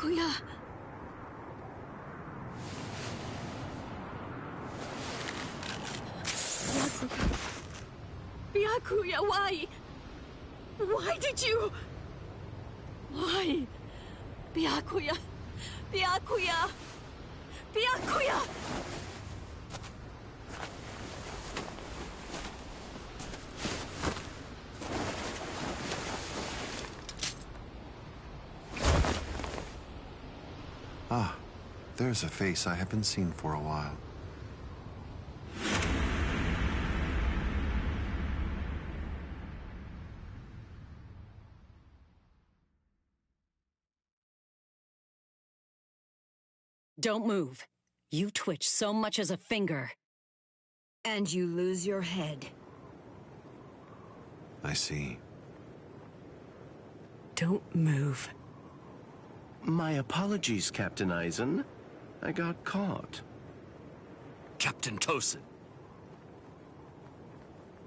Byakuya. Byakuya, why? Why did you? Why? Byakuya. Byakuya. Byakuya! Ah, there's a face I haven't seen for a while. Don't move. You twitch so much as a finger. And you lose your head. I see. Don't move. My apologies, Captain Eisen. I got caught. Captain Tosin.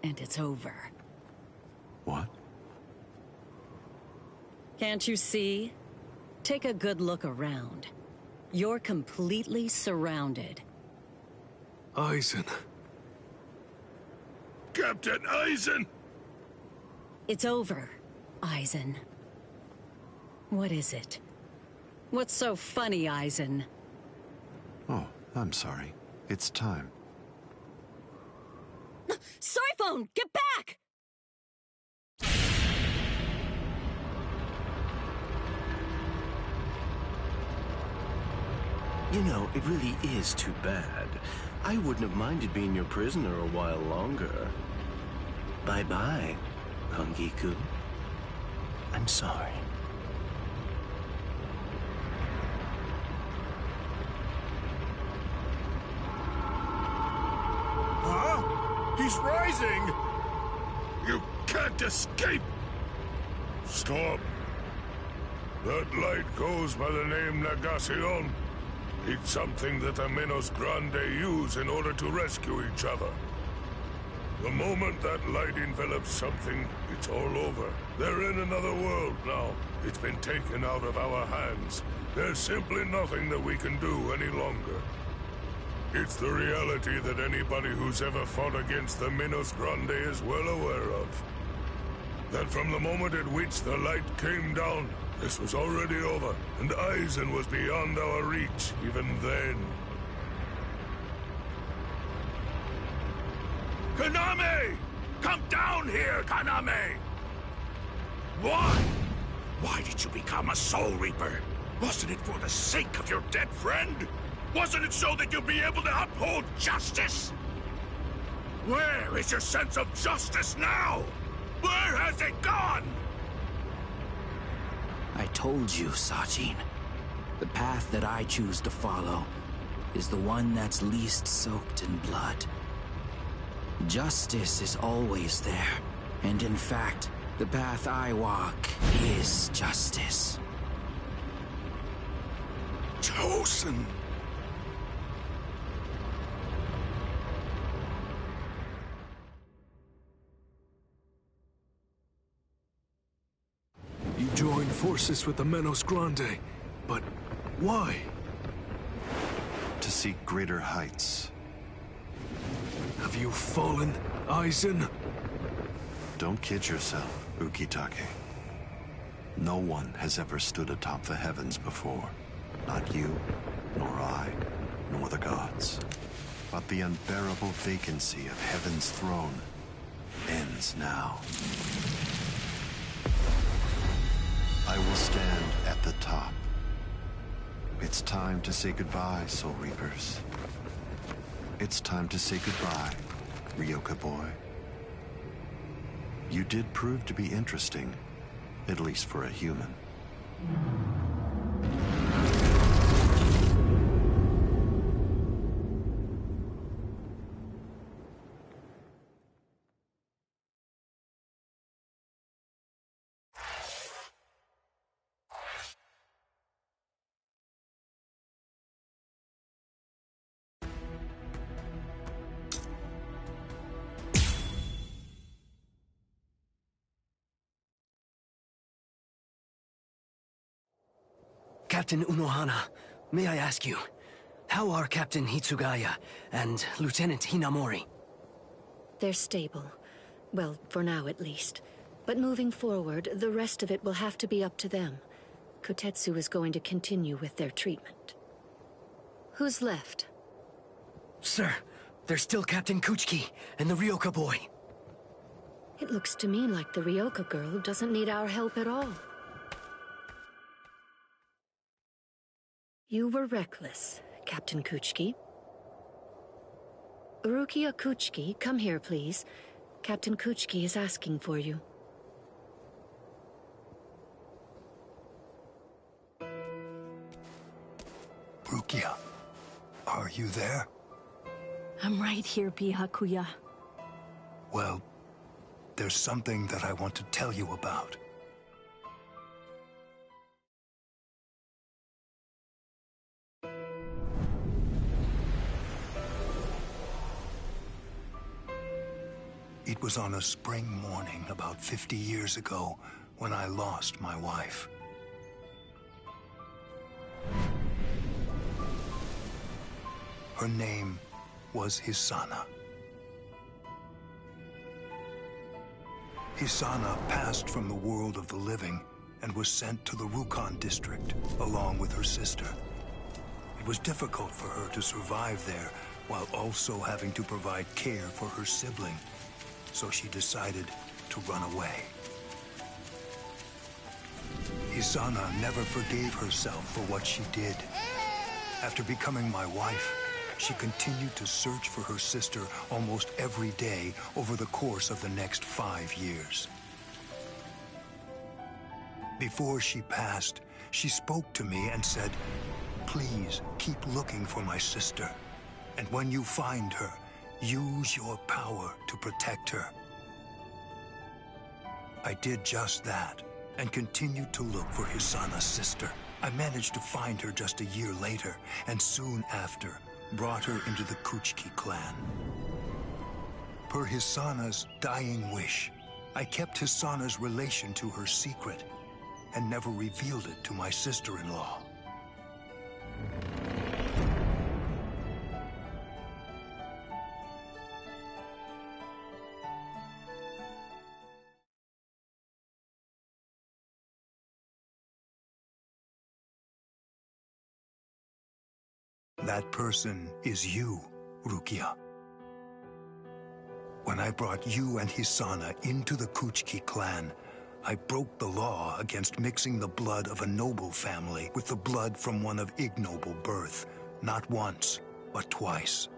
And it's over. What? Can't you see? Take a good look around. You're completely surrounded. Eisen. Captain Eisen! It's over, Eisen. What is it? What's so funny, Eisen? Oh, I'm sorry. It's time. Soiphone, get back! You know, it really is too bad. I wouldn't have minded being your prisoner a while longer. Bye-bye, Kongiku. I'm sorry. Huh? He's rising! You can't escape! Stop. That light goes by the name Negacion. It's something that the Menos Grande use in order to rescue each other. The moment that light envelops something, it's all over. They're in another world now. It's been taken out of our hands. There's simply nothing that we can do any longer. It's the reality that anybody who's ever fought against the Menos Grande is well aware of. That from the moment at which the light came down, this was already over, and Eisen was beyond our reach even then. Kaname! Come down here, Kaname! Why? Why did you become a Soul Reaper? Wasn't it for the sake of your dead friend? Wasn't it so that you'd be able to uphold justice? Where is your sense of justice now? Where has it gone? I told you, Sajin. The path that I choose to follow is the one that's least soaked in blood. Justice is always there, and in fact, the path I walk is justice. Tosin! You joined forces with the Menos Grande, but why? To seek greater heights. Have you fallen, Eisen? Don't kid yourself, Ukitake. No one has ever stood atop the heavens before. Not you, nor I, nor the gods. But the unbearable vacancy of heaven's throne ends now. I will stand at the top. It's time to say goodbye, Soul Reapers. It's time to say goodbye, Ryoka boy. You did prove to be interesting, at least for a human. Captain Unohana, may I ask you, how are Captain Hitsugaya and Lieutenant Hinamori? They're stable. Well, for now at least. But moving forward, the rest of it will have to be up to them. Kotetsu is going to continue with their treatment. Who's left? Sir, there's still Captain Kuchiki and the Ryoka boy. It looks to me like the Ryoka girl doesn't need our help at all. You were reckless, Captain Kuchiki. Rukia Kuchiki, come here, please. Captain Kuchiki is asking for you. Rukia, are you there? I'm right here, Byakuya. Well, there's something that I want to tell you about. It was on a spring morning about 50 years ago when I lost my wife. Her name was Hisana. Hisana passed from the world of the living and was sent to the Rukon district along with her sister. It was difficult for her to survive there while also having to provide care for her sibling, so she decided to run away. Hisana never forgave herself for what she did. After becoming my wife, she continued to search for her sister almost every day over the course of the next 5 years. Before she passed, she spoke to me and said, "Please keep looking for my sister, and when you find her, use your power to protect her." I did just that and continued to look for Hisana's sister. I managed to find her just a year later, and soon after, brought her into the Kuchiki clan. Per Hisana's dying wish, I kept Hisana's relation to her secret and never revealed it to my sister-in-law. That person is you, Rukia. When I brought you and Hisana into the Kuchiki clan, I broke the law against mixing the blood of a noble family with the blood from one of ignoble birth, not once, but twice.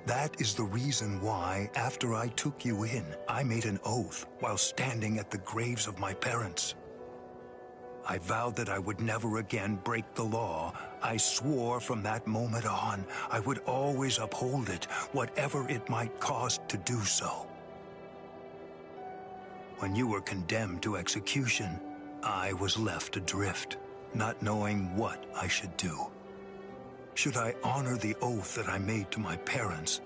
That is the reason why, after I took you in, I made an oath while standing at the graves of my parents. I vowed that I would never again break the law. I swore from that moment on, I would always uphold it, whatever it might cost to do so. When you were condemned to execution, I was left adrift, not knowing what I should do. Should I honor the oath that I made to my parents,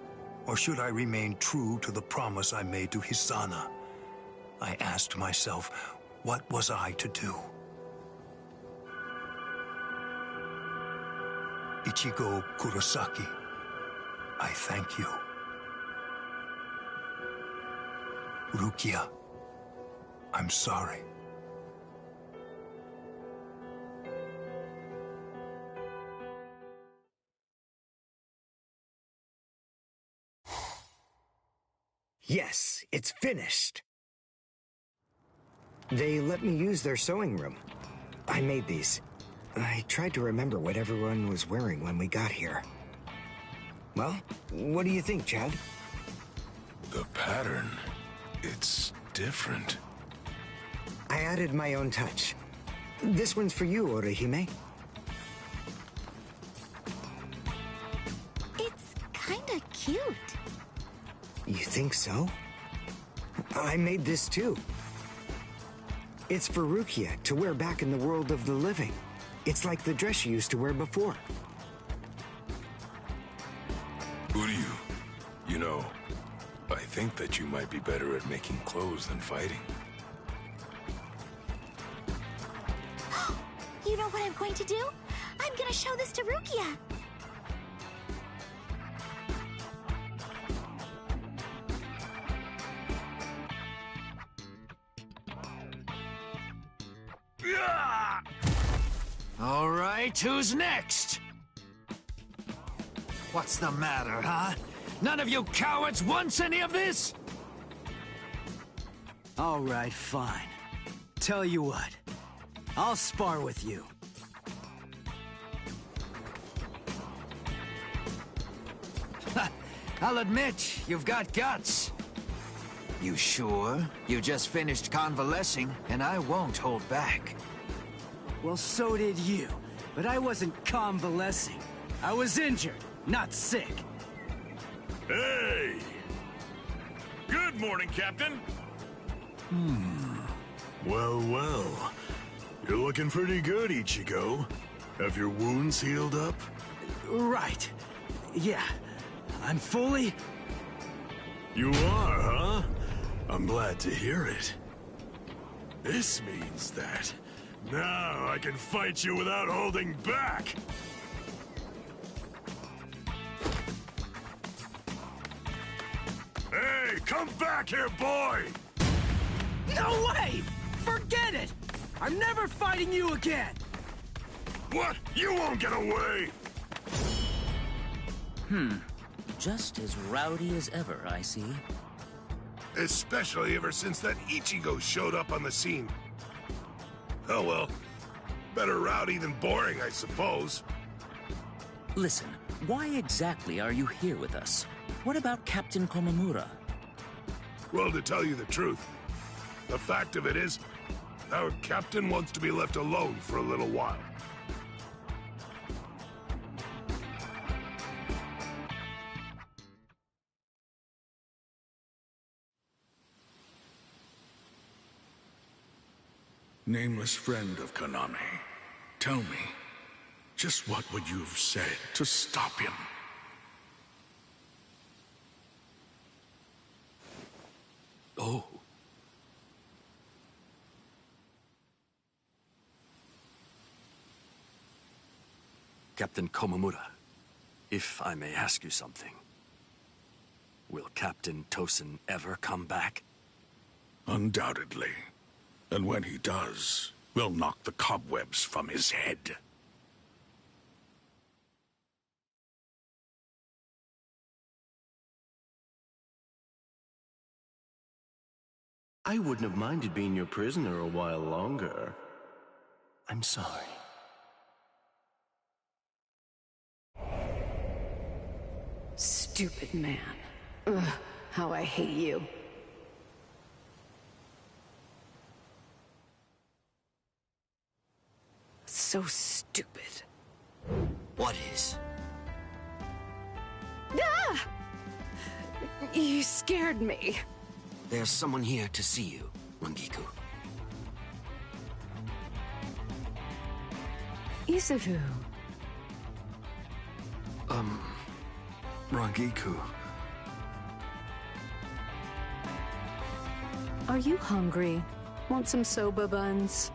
or should I remain true to the promise I made to Hisana? I asked myself, what was I to do? Ichigo Kurosaki, I thank you. Rukia, I'm sorry. Yes, it's finished. They let me use their sewing room. I made these. I tried to remember what everyone was wearing when we got here. Well, what do you think, Chad? The pattern, it's different. I added my own touch. This one's for you, Orihime. It's kinda cute. You think so? I made this too. It's for Rukia to wear back in the world of the living. It's like the dress she used to wear before. Uryu, you know, I think that you might be better at making clothes than fighting. You know what I'm going to do? I'm gonna show this to Rukia. All right, who's next? What's the matter, huh? None of you cowards wants any of this? All right, fine. Tell you what, I'll spar with you. I'll admit, you've got guts. You sure? You just finished convalescing, and I won't hold back. Well, so did you. But I wasn't convalescing. I was injured, not sick. Hey! Good morning, Captain. Well, well. You're looking pretty good, Ichigo. Have your wounds healed up? Right. Yeah. I'm fully... You are, huh? I'm glad to hear it. This means that now I can fight you without holding back! Hey, come back here, boy! No way! Forget it! I'm never fighting you again! What? You won't get away! Just as rowdy as ever, I see. Especially ever since that Ichigo showed up on the scene. Oh well. Better rowdy than boring, I suppose. Listen, why exactly are you here with us? What about Captain Komamura? Well, to tell you the truth, the fact of it is, our captain wants to be left alone for a little while. Nameless friend of Konami, tell me, just what would you have said to stop him? Oh. Captain Komamura, if I may ask you something. Will Captain Tosen ever come back? Undoubtedly. And when he does, we'll knock the cobwebs from his head. I wouldn't have minded being your prisoner a while longer. I'm sorry. Stupid man. Ugh, how I hate you. So stupid. What is? Ah! You scared me. There's someone here to see you, Rangiku. Isavu. Rangiku. Are you hungry? Want some soba buns?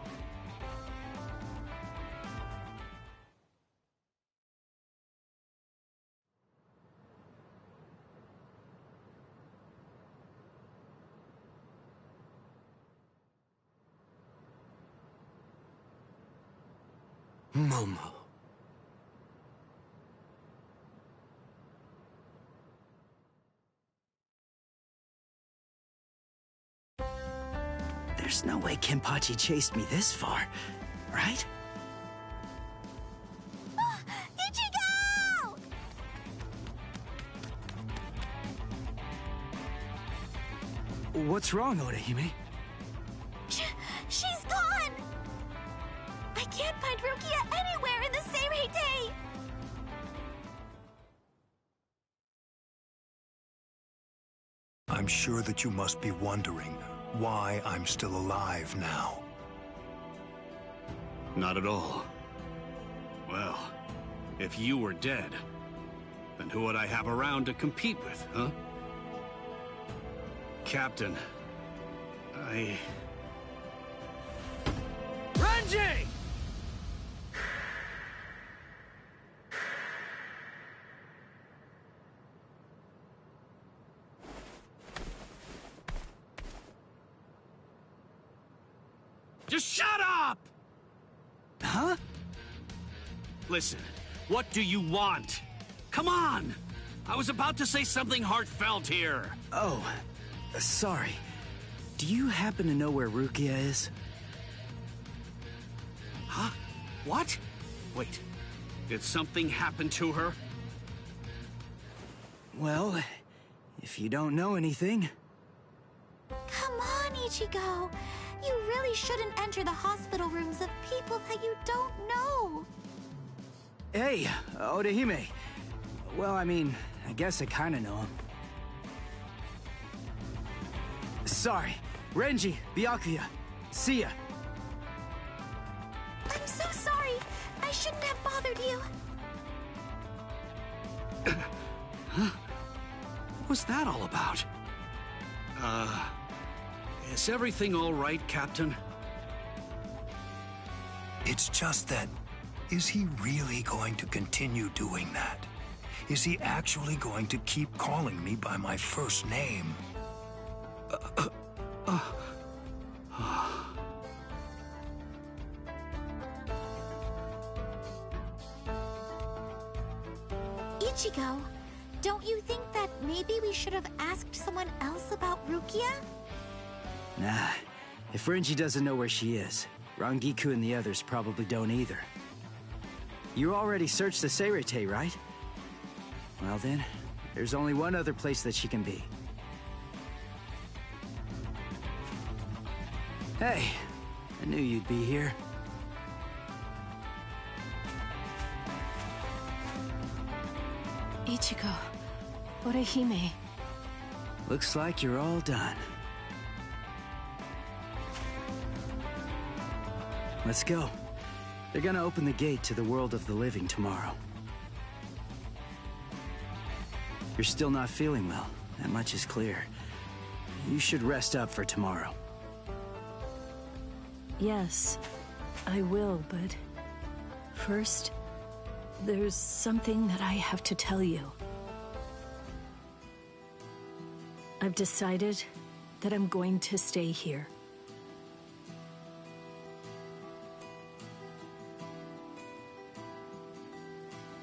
Momo. There's no way Kenpachi chased me this far, right? Ichigo! What's wrong, Orihime? She's gone! I can't find Rukia anywhere in the Seirei. I'm sure that you must be wondering why I'm still alive now. Not at all. Well, if you were dead, then who would I have around to compete with, huh? Captain, Renji! Just shut up! Huh? Listen, what do you want? Come on! I was about to say something heartfelt here. Oh, sorry. Do you happen to know where Rukia is? Huh? What? Wait, did something happen to her? Well, if you don't know anything... Come on, Ichigo! You really shouldn't enter the hospital rooms of people that you don't know! Hey, Orihime. Well, I mean, I guess I kinda know him. Sorry. Renji, Byakuya. See ya. I'm so sorry! I shouldn't have bothered you! Huh? What was that all about? Is everything all right, Captain? It's just that, is he really going to continue doing that? Is he actually going to keep calling me by my first name? Ichigo, don't you think that maybe we should have asked someone else about Rukia? Nah, if Renji doesn't know where she is, Rangiku and the others probably don't either. You already searched the Seirete, right? Well then, there's only one other place that she can be. Hey, I knew you'd be here. Ichigo, Orihime. Looks like you're all done. Let's go. They're gonna open the gate to the world of the living tomorrow. You're still not feeling well. That much is clear. You should rest up for tomorrow. Yes, I will, but first, there's something that I have to tell you. I've decided that I'm going to stay here.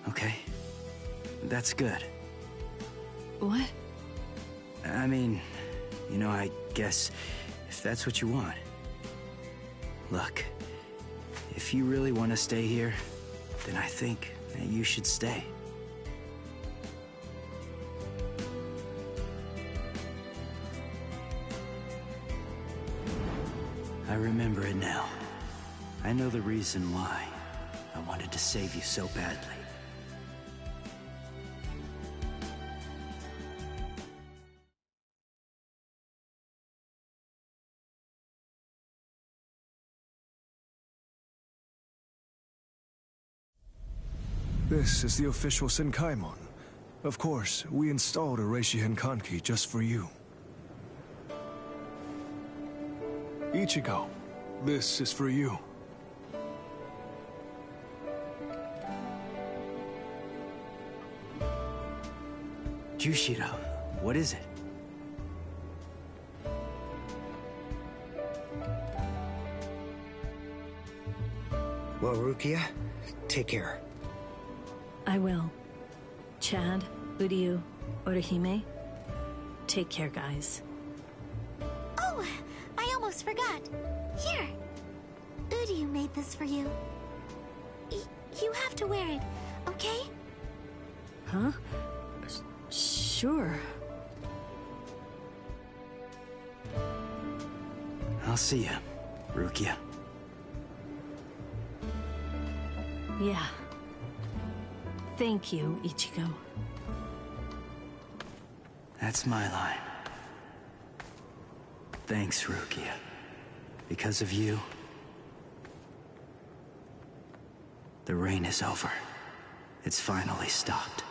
Okay. That's good. What? I mean, you know, I guess if that's what you want. Look, if you really want to stay here, then I think that you should stay. I remember it now. I know the reason why I wanted to save you so badly. This is the official Senkaimon. Of course, we installed a Reishihen Kanki just for you. Ichigo, this is for you. Jushiro, what is it? Well, Rukia, take care. I will. Chad, Uryu, Orihime, take care, guys. Oh, I almost forgot. Here. Uryu made this for you. You have to wear it, okay? Huh? Sure. I'll see ya, Rukia. Yeah. Thank you, Ichigo. That's my line. Thanks, Rukia. Because of you, the rain is over. It's finally stopped.